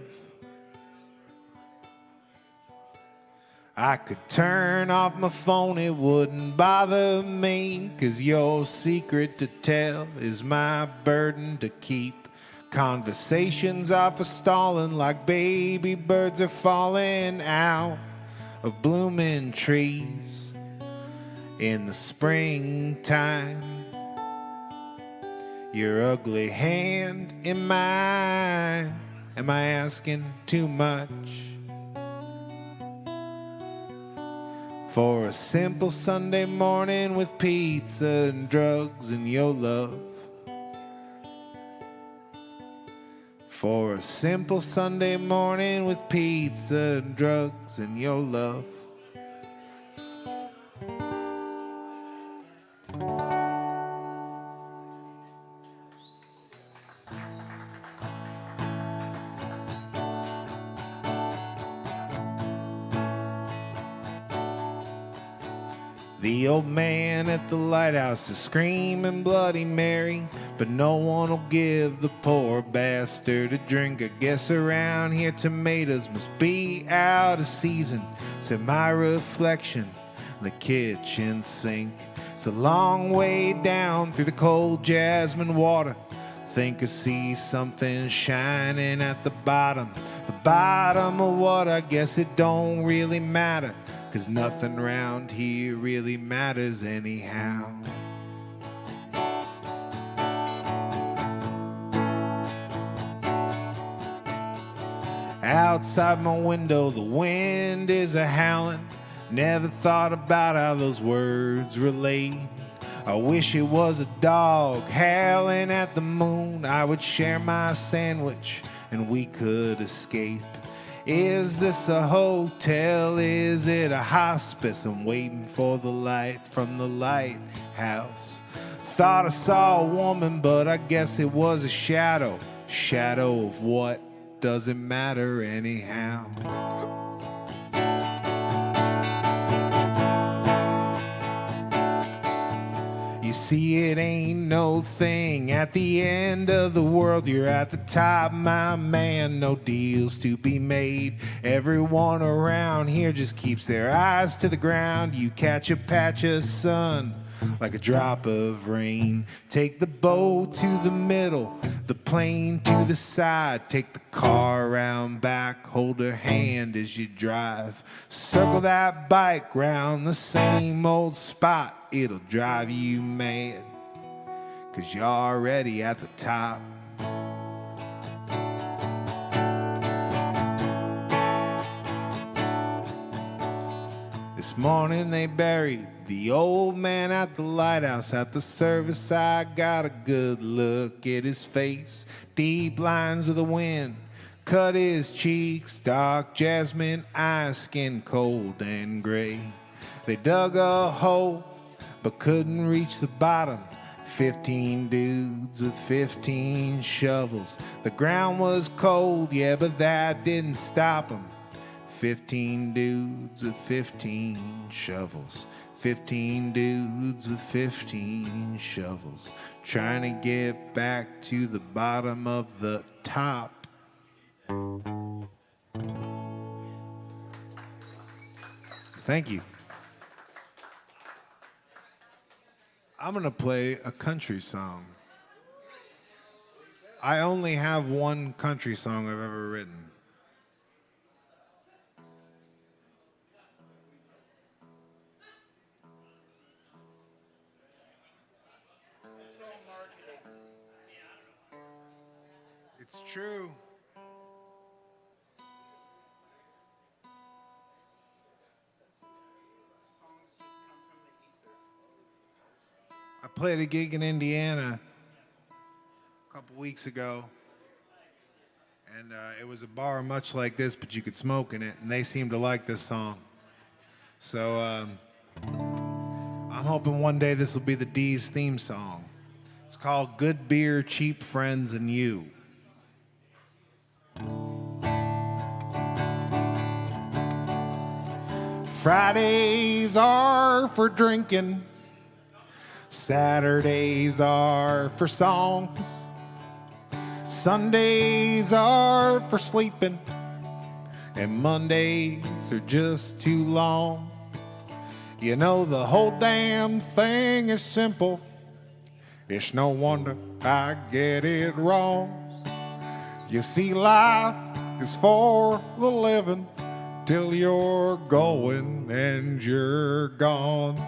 I could turn off my phone, it wouldn't bother me. 'Cause your secret to tell is my burden to keep. Conversations are for stalling like baby birds are falling out of blooming trees in the springtime. Your ugly hand in mine. Am I asking too much? For a simple Sunday morning with pizza and drugs and your love. For a simple Sunday morning with pizza and drugs and your love. The old man at the lighthouse is screaming Bloody Mary, but no one will give the poor bastard a drink. I guess around here tomatoes must be out of season, said my reflection in the kitchen sink. It's a long way down through the cold jasmine water. Think I see something shining at the bottom. The bottom of what? I guess it don't really matter. 'Cause nothing round here really matters anyhow. Outside my window, the wind is a-howling. Never thought about how those words relate. I wish it was a dog howling at the moon. I would share my sandwich and we could escape. Is this a hotel? Is it a hospice? I'm waiting for the light from the lighthouse. Thought I saw a woman, but I guess it was a shadow. Shadow of what? Doesn't matter anyhow. You See, it ain't no thing. At the end of the world, you're at the top, my man. No deals to be made. Everyone around here just keeps their eyes to the ground. You catch a patch of sun like a drop of rain. Take the boat to the middle, the plane to the side. Take the car around back, hold her hand as you drive. Circle that bike round the same old spot. It'll drive you mad, 'cause you're already at the top. This morning they buried the old man at the lighthouse. At the service I got a good look at his face. Deep lines with the wind cut his cheeks. Dark jasmine eyes, skin cold and gray. They dug a hole but couldn't reach the bottom. 15 dudes with 15 shovels. The ground was cold, yeah, but that didn't stop them. 15 dudes with 15 shovels. 15 dudes with 15 shovels. Trying to get back to the bottom of the top. Thank you. I'm gonna play a country song. I only have one country song I've ever written. It's true. I played a gig in Indiana a couple weeks ago, and it was a bar much like this, but you could smoke in it, and they seemed to like this song. So I'm hoping one day this will be the Dee's theme song. It's called Good Beer, Cheap Friends, and You. Fridays are for drinking. Saturdays are for songs. Sundays are for sleeping. And Mondays are just too long. You know, the whole damn thing is simple. It's no wonder I get it wrong. You see, life is for the living till you're going and you're gone.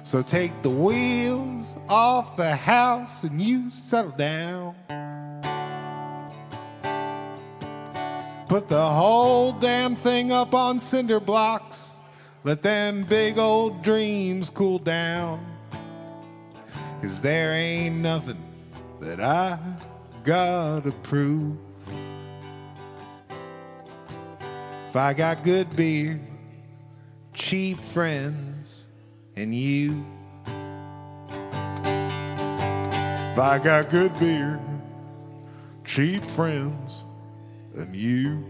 So take the wheels off the house and you settle down. Put the whole damn thing up on cinder blocks. Let them big old dreams cool down. 'Cause there ain't nothing that I gotta prove. If I got good beer, cheap friends, and you. If I got good beer, cheap friends, and you.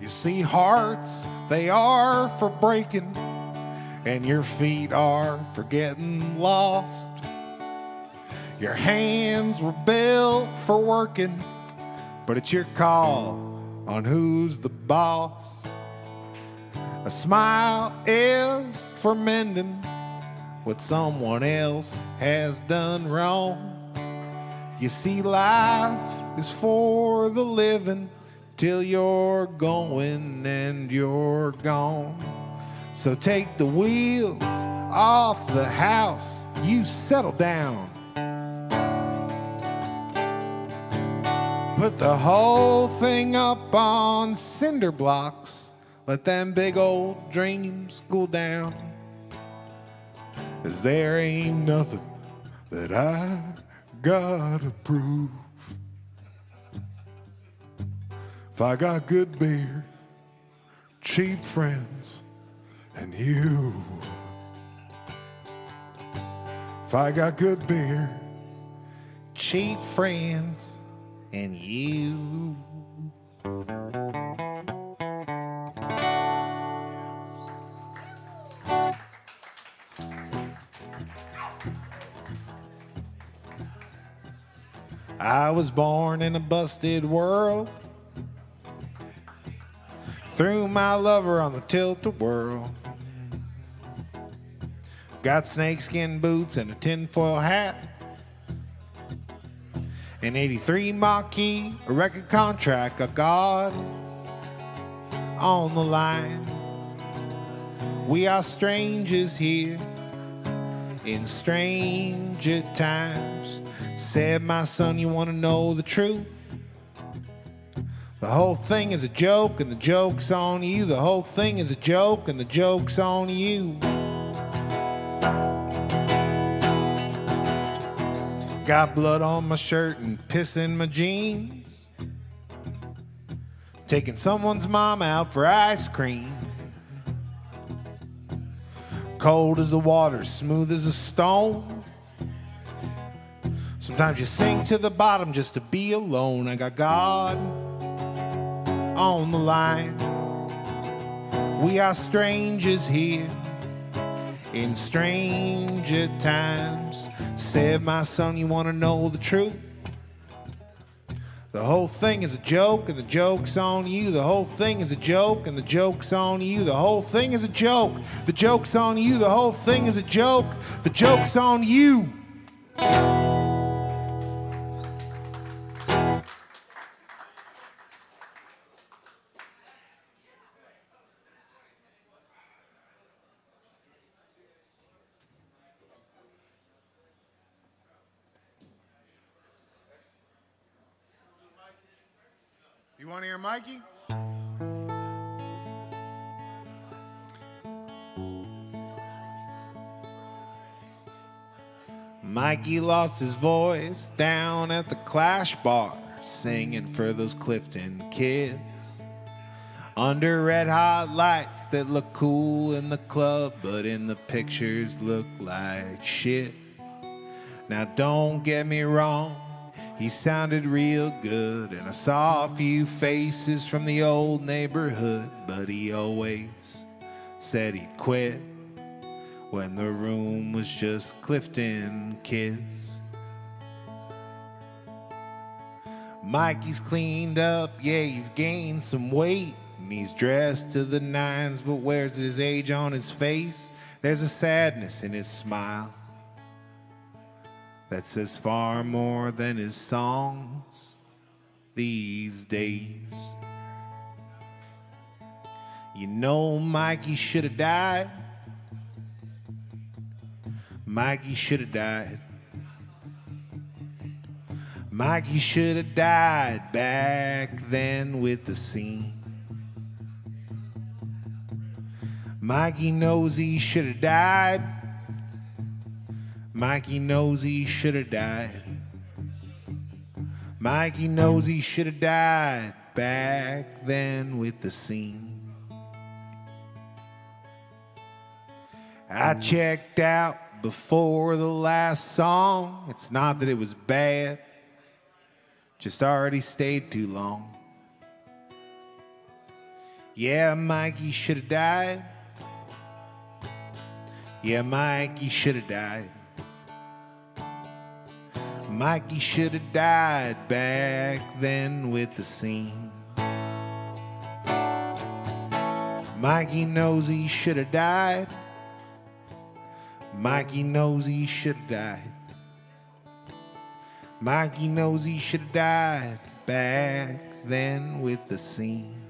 You see, hearts, they are for breaking, and your feet are for getting lost. Your hands were built for working, but it's your call on who's the boss. A smile is for mending what someone else has done wrong. You see, life is for the living till you're going and you're gone. So take the wheels off the house, you settle down. Put the whole thing up on cinder blocks. Let them big old dreams cool down. 'Cause there ain't nothing that I gotta prove. If I got good beer, cheap friends, and you. If I got good beer, cheap friends, and you. I was born in a busted world. Threw my lover on the tilt-a-whirl. Got snakeskin boots and a tinfoil hat. An 83 Mach-E, a record contract I got on the line. We are strangers here in stranger times. Said, my son, you want to know the truth? The whole thing is a joke and the joke's on you. The whole thing is a joke and the joke's on you. Got blood on my shirt and piss in my jeans. Taking someone's mom out for ice cream. Cold as the water, smooth as a stone. Sometimes you sink to the bottom just to be alone. I got God on the line. We are strangers here in stranger times. Said, my son, you want to know the truth? The whole thing is a joke and the joke's on you. The whole thing is a joke and the joke's on you. The whole thing is a joke. The joke's on you. The whole thing is a joke. The joke's on you. You want to hear Mikey? Mikey lost his voice down at the Clash bar, singing for those Clifton kids. Under red hot lights that look cool in the club, but in the pictures look like shit. Now don't get me wrong, he sounded real good, and I saw a few faces from the old neighborhood, but he always said he'd quit when the room was just Clifton kids. Mikey's cleaned up, yeah, he's gained some weight, and he's dressed to the nines, but wears his age on his face. There's a sadness in his smile that says far more than his songs these days. You know, Mikey should have died. Mikey should have died. Mikey should have died back then with the scene. Mikey knows he should have died. Mikey knows he should have died. Mikey knows he should have died back then with the scene. I checked out before the last song. It's not that it was bad, just already stayed too long. Yeah, Mikey should have died. Yeah, Mikey should have died. Mikey should have died back then with the scene. Mikey knows he should have died. Mikey knows he should have died. Mikey knows he should have died back then with the scene.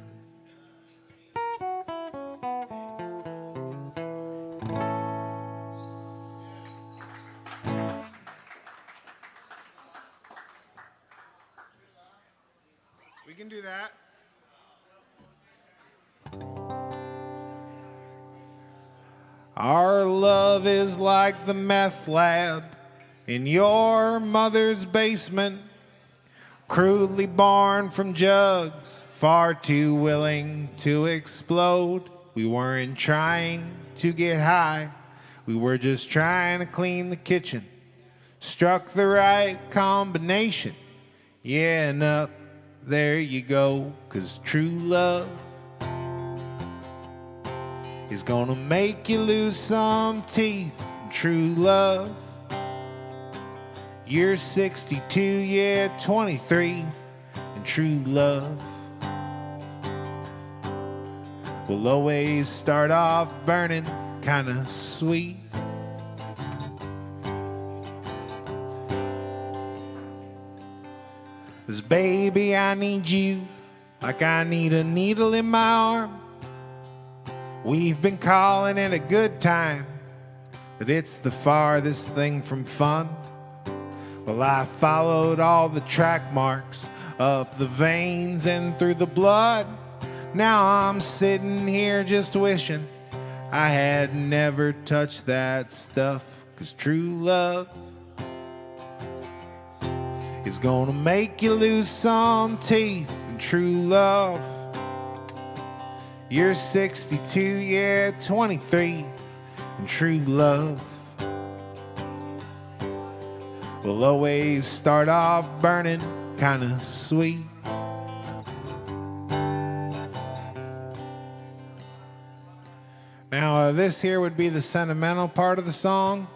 We can do that. Our love is like the meth lab in your mother's basement, crudely born from jugs, far too willing to explode. We weren't trying to get high, we were just trying to clean the kitchen. Struck the right combination, yeah, and up there you go, 'cause true love is gonna make you lose some teeth. And true love You're 62, yeah, 23, and true love will always start off burning kinda sweet. 'Cause baby, I need you like I need a needle in my arm. We've been calling it a good time, but it's the farthest thing from fun. Well, I followed all the track marks up the veins and through the blood. Now I'm sitting here just wishing I had never touched that stuff. 'Cause true love is gonna make you lose some teeth. And true love, you're 62, yeah, 23, and true love will always start off burning kinda sweet. Now, this here would be the sentimental part of the song.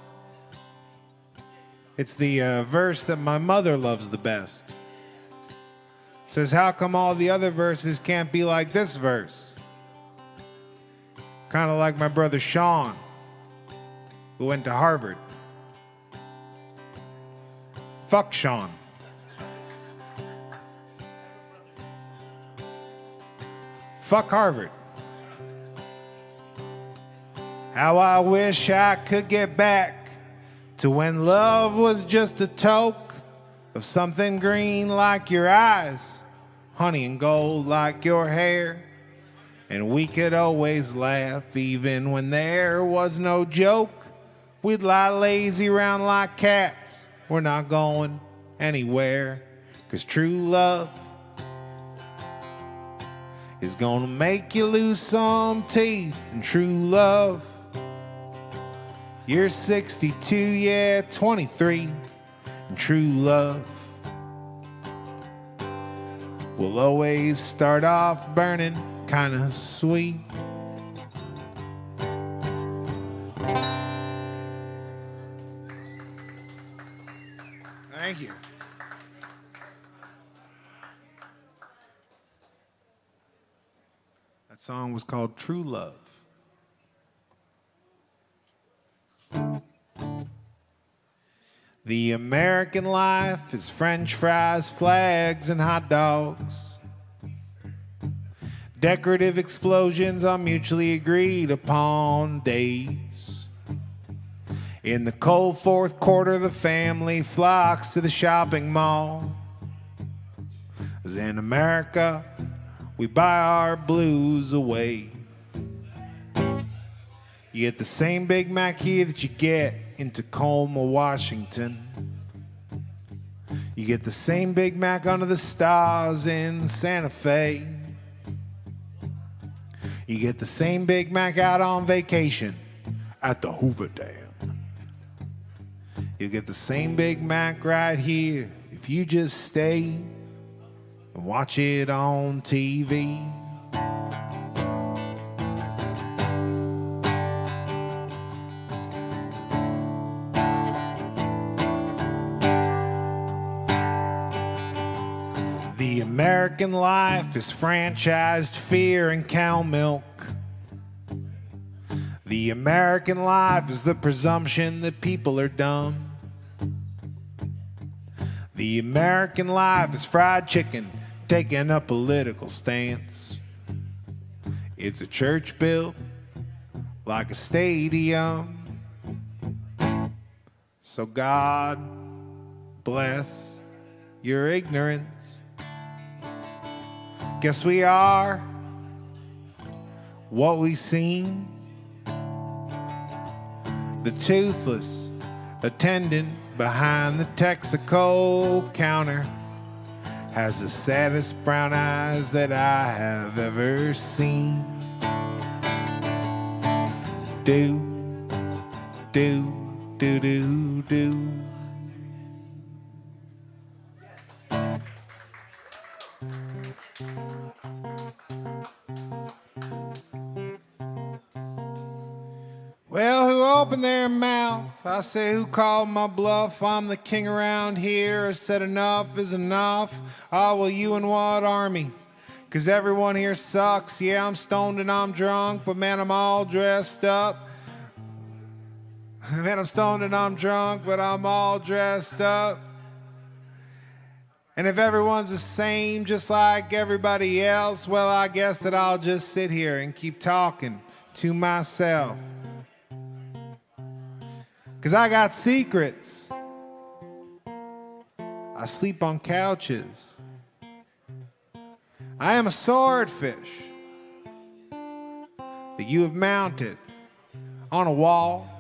It's the verse that my mother loves the best. It says, how come all the other verses can't be like this verse? Kind of like my brother Sean, who went to Harvard. Fuck Sean. Fuck Harvard. How I wish I could get back to when love was just a toke of something green like your eyes, honey and gold like your hair, and we could always laugh even when there was no joke. We'd lie lazy around like cats, we're not going anywhere, 'cause true love is gonna make you lose some teeth. And true love, you're 62, yeah, 23, and true love will always start off burning kinda sweet. Thank you. That song was called True Love. The American life is French fries, flags, and hot dogs. Decorative explosions on mutually agreed upon days. In the cold fourth quarter, the family flocks to the shopping mall. As in America, we buy our blues away. You get the same Big Mac here that you get in Tacoma, Washington. You get the same Big Mac under the stars in Santa Fe. You get the same Big Mac out on vacation at the Hoover Dam. You get the same Big Mac right here if you just stay and watch it on TV. The American life is franchised fear and cow milk. The American life is the presumption that people are dumb. The American life is fried chicken taking a political stance. It's a church built like a stadium. So God bless your ignorance. Guess we are what we seem. The toothless attendant behind the Texaco counter has the saddest brown eyes that I have ever seen. Do, do, do, do, do. Well, who opened their mouth? I say, who called my bluff? I'm the king around here. I said enough is enough. Ah, well, you and what army? 'Cause everyone here sucks. Yeah, I'm stoned and I'm drunk, but man, I'm all dressed up. Man, I'm stoned and I'm drunk, but I'm all dressed up. And if everyone's the same, just like everybody else, well, I guess that I'll just sit here and keep talking to myself. 'Cause I got secrets. I sleep on couches. I am a swordfish that you have mounted on a wall.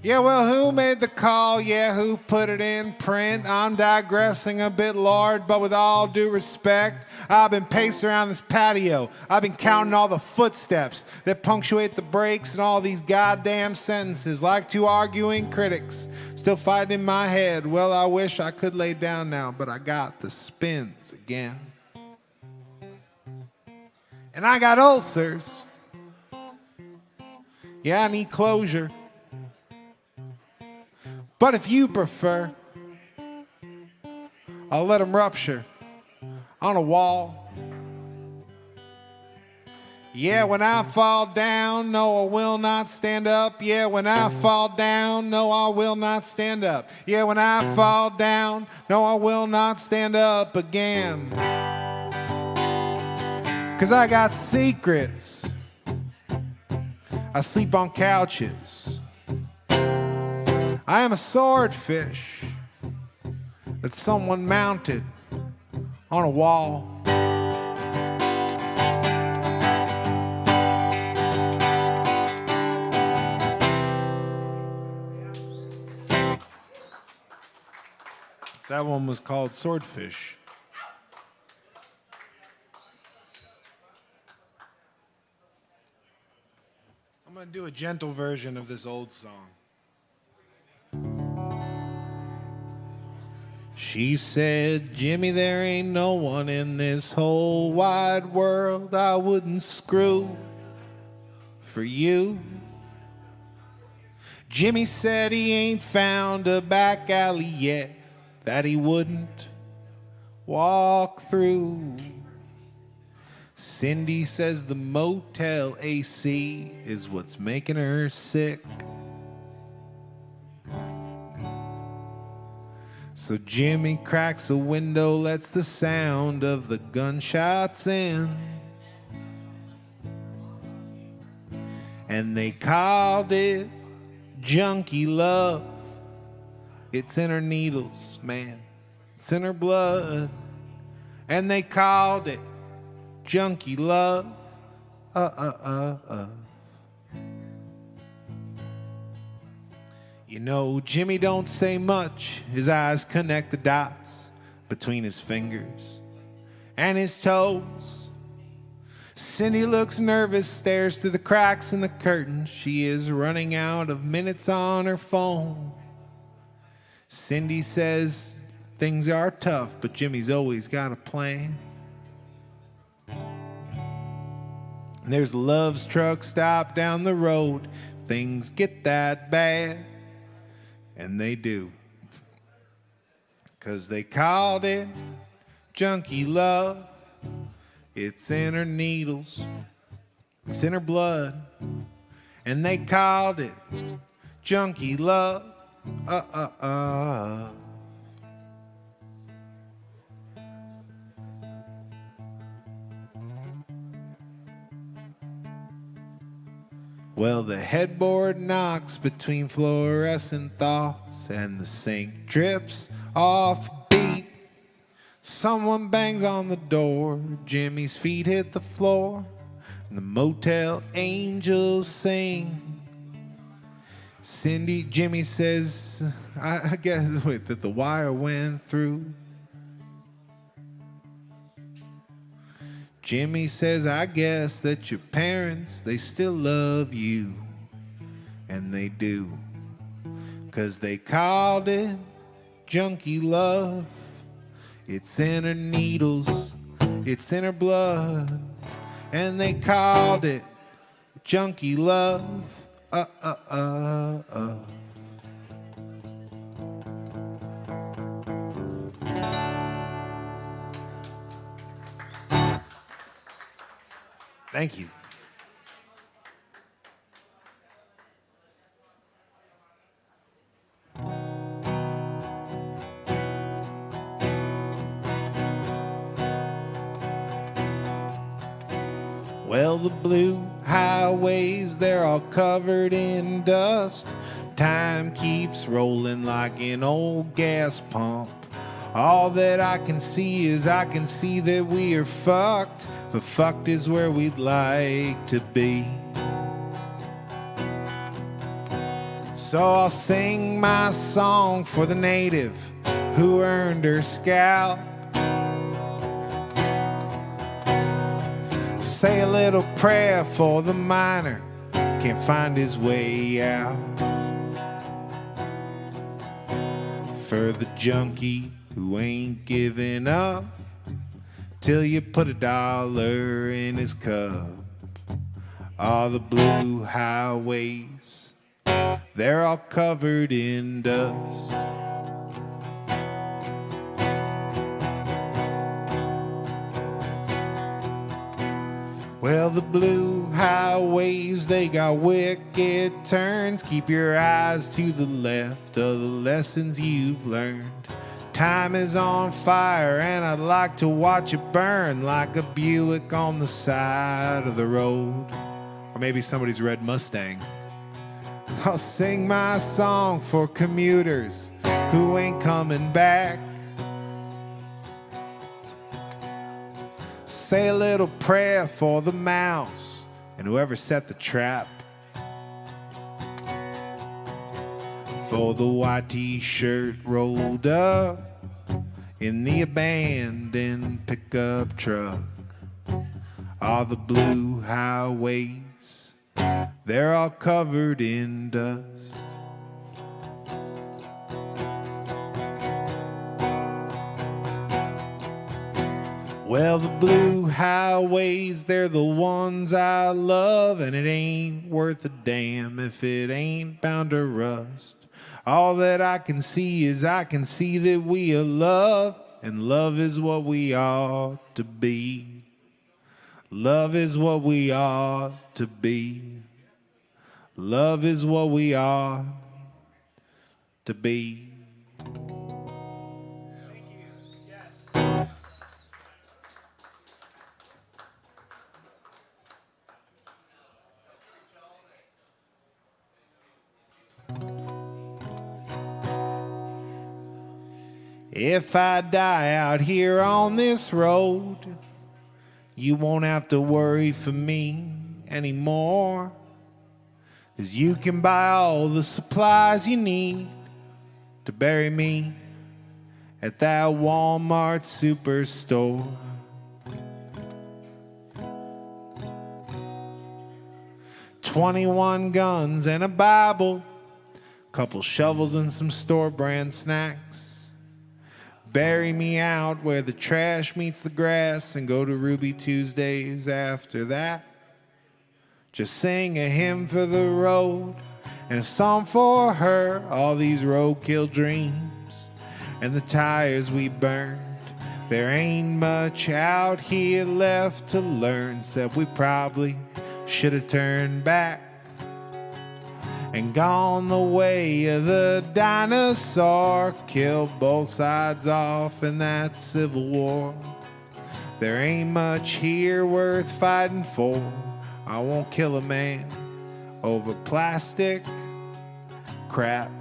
Yeah, well, who made the call? Yeah, who put it in print? I'm digressing a bit, Lord, but with all due respect, I've been pacing around this patio. I've been counting all the footsteps that punctuate the breaks in all these goddamn sentences, like two arguing critics, still fighting in my head. Well, I wish I could lay down now, but I got the spins again. And I got ulcers. Yeah, I need closure. But if you prefer, I'll let them rupture on a wall. Yeah, when I fall down, no, I will not stand up. Yeah, when I fall down, no, I will not stand up. Yeah, when I fall down, no, I will not stand up again. 'Cause I got secrets. I sleep on couches. I am a swordfish that someone mounted on a wall. That one was called Swordfish. I'm going to do a gentle version of this old song. She said, Jimmy, there ain't no one in this whole wide world I wouldn't screw for you. Jimmy said he ain't found a back alley yet that he wouldn't walk through. Cindy says the motel AC is what's making her sick. So Jimmy cracks a window, lets the sound of the gunshots in. And they called it junkie love. It's in her needles, man. It's in her blood. And they called it junkie love. You know, Jimmy don't say much. His eyes connect the dots between his fingers and his toes. Cindy looks nervous, stares through the cracks in the curtain. She is running out of minutes on her phone. Cindy says things are tough, but Jimmy's always got a plan. And there's a Love's truck stop down the road. Things get that bad. And they do. 'Cause they called it junkie love. It's in her needles. It's in her blood. And they called it junkie love. Well, the headboard knocks between fluorescent thoughts and the sink drips off beat. Someone bangs on the door, Jimmy's feet hit the floor, and the motel angels sing. Jimmy says, I guess, that the wire went through. Jimmy says, I guess that your parents, they still love you. And they do. 'Cause they called it junkie love. It's in her needles. It's in her blood. And they called it junkie love. Thank you. Well, the blue highways, they're all covered in dust. Time keeps rolling like an old gas pump. All that I can see is I can see that we are fucked, but fucked is where we'd like to be. So I'll sing my song for the native who earned her scalp. Say a little prayer for the miner, can't find his way out. For the junkie who ain't giving up till you put $1 in his cup. All the blue highways, they're all covered in dust. Well, the blue highways, they got wicked turns. Keep your eyes to the left of the lessons you've learned. Time is on fire and I'd like to watch it burn like a Buick on the side of the road. Or maybe somebody's red Mustang. I'll sing my song for commuters who ain't coming back. Say a little prayer for the mouse and whoever set the trap. For the white t-shirt rolled up in the abandoned pickup truck. All the blue highways, they're all covered in dust. Well, the blue highways, they're the ones I love, and it ain't worth a damn if it ain't bound to rust. All that I can see is I can see that we are love, and love is what we ought to be. Love is what we ought to be. Love is what we ought to be. If I die out here on this road, you won't have to worry for me anymore. 'Cause you can buy all the supplies you need to bury me at that Walmart superstore. $21 guns and a Bible, couple shovels and some store brand snacks. Bury me out where the trash meets the grass and go to Ruby Tuesdays after that. Just sing a hymn for the road and a song for her, all these roadkill dreams and the tires we burned. There ain't much out here left to learn, except we probably should have turned back and gone the way of the dinosaur, killed both sides off in that Civil War. There ain't much here worth fighting for. I won't kill a man over plastic crap.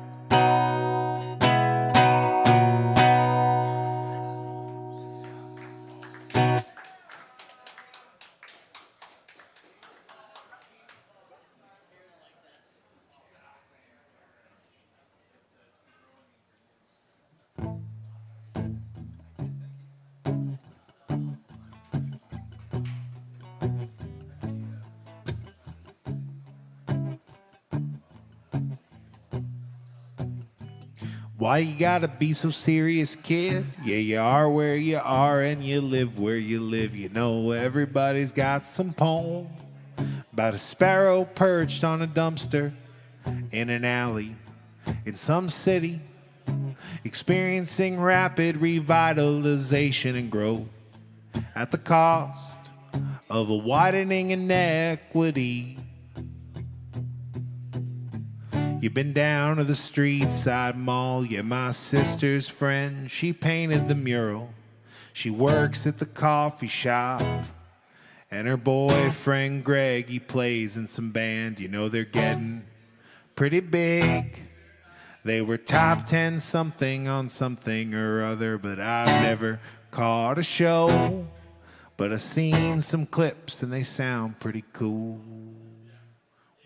Why you gotta be so serious, kid? Yeah, you are where you are and you live where you live. You know everybody's got some poem, about a sparrow perched on a dumpster in an alley in some city, experiencing rapid revitalization and growth at the cost of a widening inequity. You've been down to the street side mall, yeah, my sister's friend, she painted the mural. She works at the coffee shop, and her boyfriend Greg, he plays in some band. You know they're getting pretty big. They were top 10 something on something or other, but I've never caught a show. But I've seen some clips and they sound pretty cool.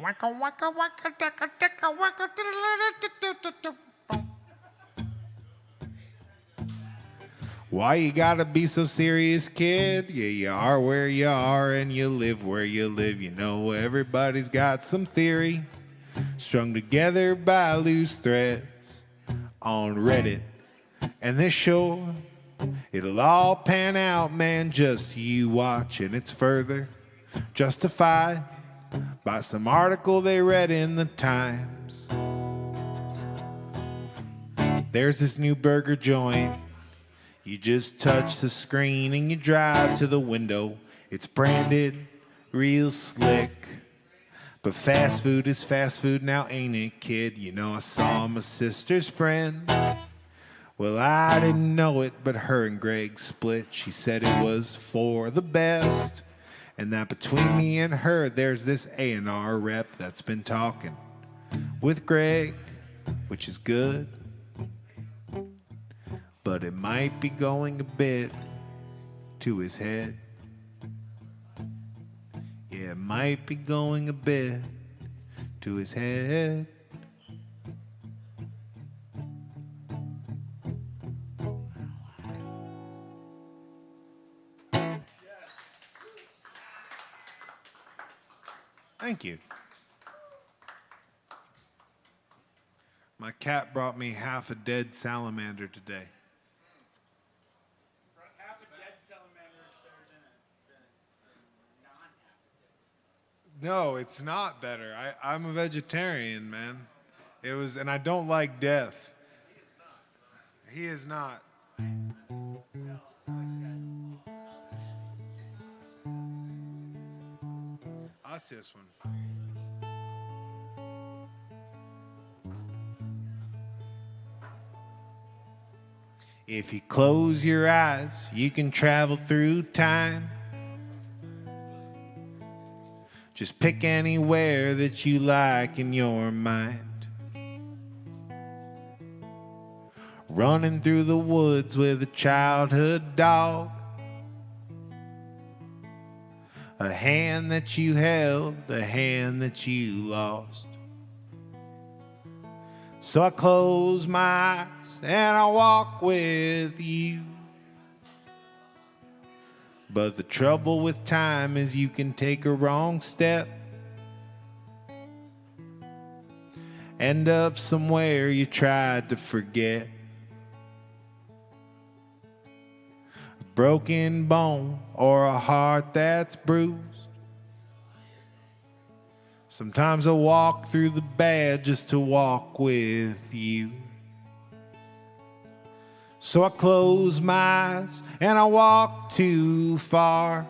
Waka waka waka deka deka waka diddle-diddle-diddle-diddle-diddle. Why you gotta be so serious, kid? Yeah, you are where you are and you live where you live. You know everybody's got some theory strung together by loose threads on Reddit. And this sure, it'll all pan out, man, just you watch. And it's further justified by some article they read in the Times. There's this new burger joint. You just touch the screen and you drive to the window. It's branded real slick. But fast food is fast food now, ain't it, kid? You know, I saw my sister's friend. Well, I didn't know it, but her and Greg split. She said it was for the best, and that between me and her, there's this A&R rep that's been talking with Greg, which is good, but it might be going a bit to his head. Yeah, it might be going a bit to his head. Thank you. My cat brought me half a dead salamander today. Half a dead salamander is better than a non-half. No, it's not better. I'm a vegetarian, man. It was, and I don't like death. He is not. That's this one. If you close your eyes, you can travel through time. Just pick anywhere that you like in your mind. Running through the woods with a childhood dog. A hand that you held, a hand that you lost. So I close my eyes and I walk with you. But the trouble with time is you can take a wrong step, end up somewhere you tried to forget. A broken bone or a heart that's bruised. Sometimes I walk through the bad just to walk with you. So I close my eyes and I walk too far.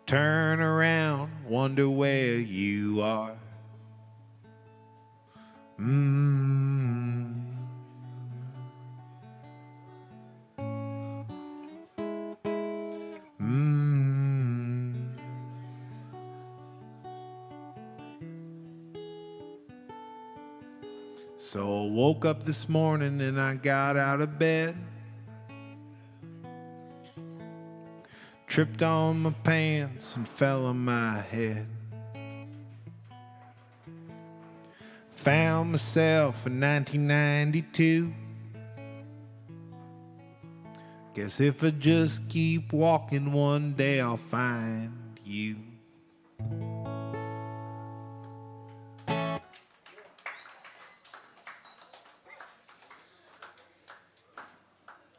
Turn around, wonder where you are. So I woke up this morning and I got out of bed. Tripped on my pants and fell on my head. Found myself in 1992. Guess if I just keep walking, one day I'll find you.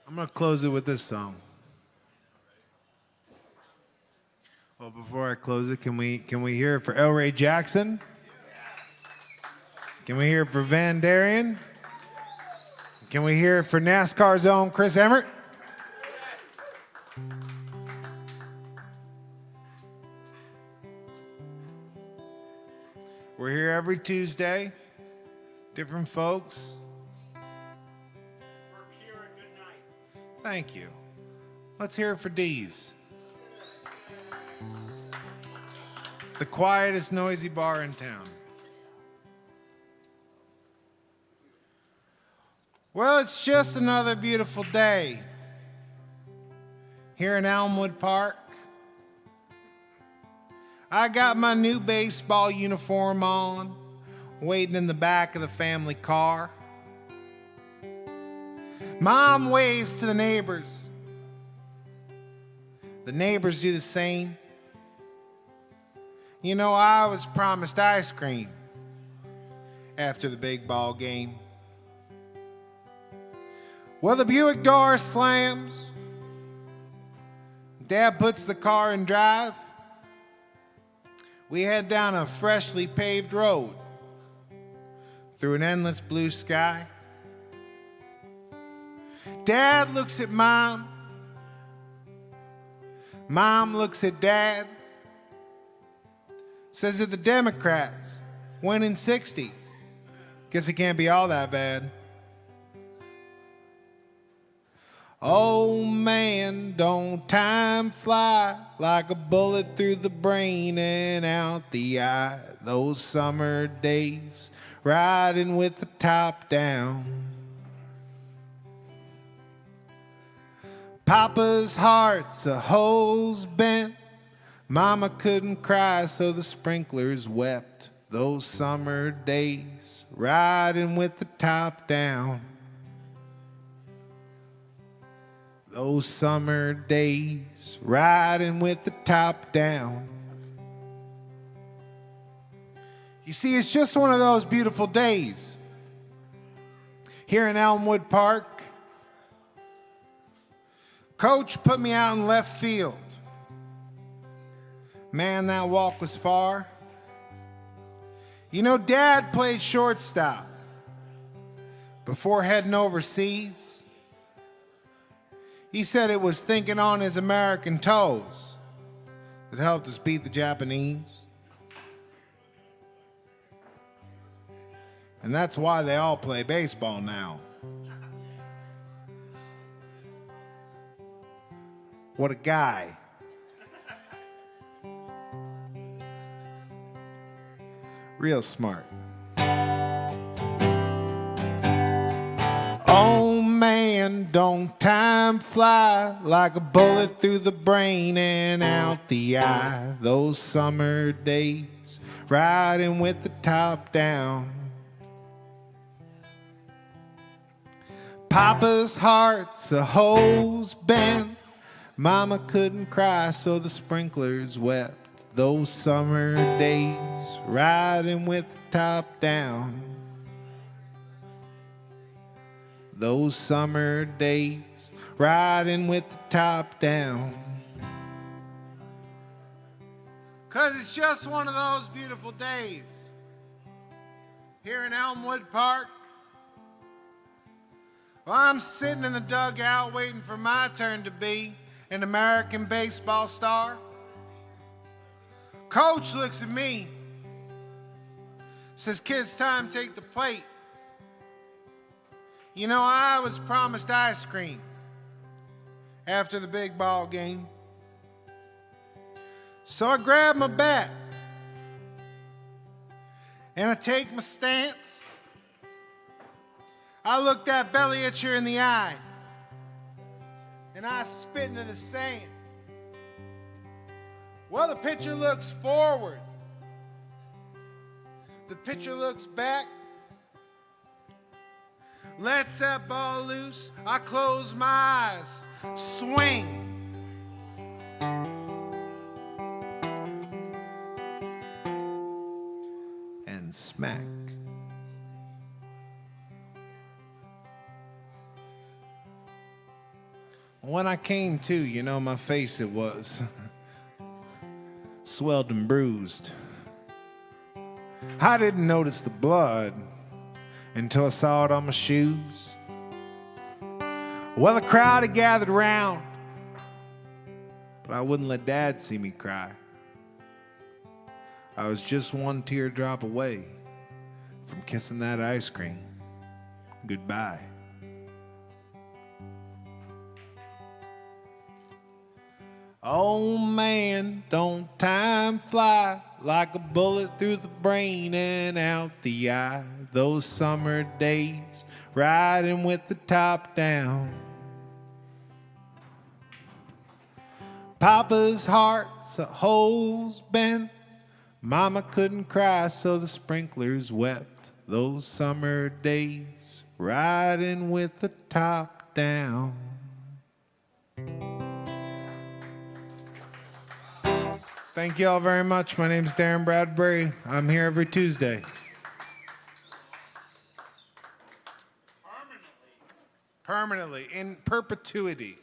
I'm going to close it with this song. Well, before I close it, can we hear it for El Ray Jackson? Can we hear it for Van Darien? Can we hear it for NASCAR's own Chris Emmert? We're here every Tuesday, different folks. Thank you. Let's hear it for Dee's. The quietest, noisy bar in town. Well, it's just another beautiful day here in Elmwood Park. I got my new baseball uniform on, waiting in the back of the family car. Mom waves to the neighbors. The neighbors do the same. You know, I was promised ice cream after the big ball game. Well, the Buick door slams. Dad puts the car in drive. We head down a freshly paved road through an endless blue sky. Dad looks at Mom. Mom looks at Dad. Says that the Democrats win in 60. Guess it can't be all that bad. Oh man, don't time fly like a bullet through the brain and out the eye. Those summer days, riding with the top down. Papa's heart's a hose bent. Mama couldn't cry, so the sprinklers wept. Those summer days, riding with the top down. Those summer days, riding with the top down. You see, it's just one of those beautiful days here in Elmwood Park. Coach put me out in left field. Man, that walk was far. You know, Dad played shortstop before heading overseas. He said it was thinking on his American toes that helped us beat the Japanese. And that's why they all play baseball now. What a guy. Real smart. Oh man, don't time fly like a bullet through the brain and out the eye. Those summer days, riding with the top down. Papa's heart's a hose bent. Mama couldn't cry, so the sprinklers wept. Those summer days, riding with the top down. Those summer days, riding with the top down. 'Cause it's just one of those beautiful days here in Elmwood Park. Well, I'm sitting in the dugout waiting for my turn to be an American baseball star. Coach looks at me, says, "Kids, time to take the plate." You know, I was promised ice cream after the big ball game. So I grab my bat and I take my stance. I look that belly itcher in the eye and I spit into the sand. Well, the pitcher looks forward. The pitcher looks back. Lets that ball loose. I close my eyes. Swing. And smack. When I came to, you know, my face it was swelled and bruised. I didn't notice the blood until I saw it on my shoes. Well, the crowd had gathered round, but I wouldn't let Dad see me cry. I was just one teardrop away from kissing that ice cream goodbye. Oh man, don't time fly like a bullet through the brain and out the eye. Those summer days, riding with the top down. Papa's heart's a holes bent. Mama couldn't cry, so the sprinklers wept. Those summer days, riding with the top down. Thank you all very much. My name's Darrin Bradbury. I'm here every Tuesday. Permanently, in perpetuity.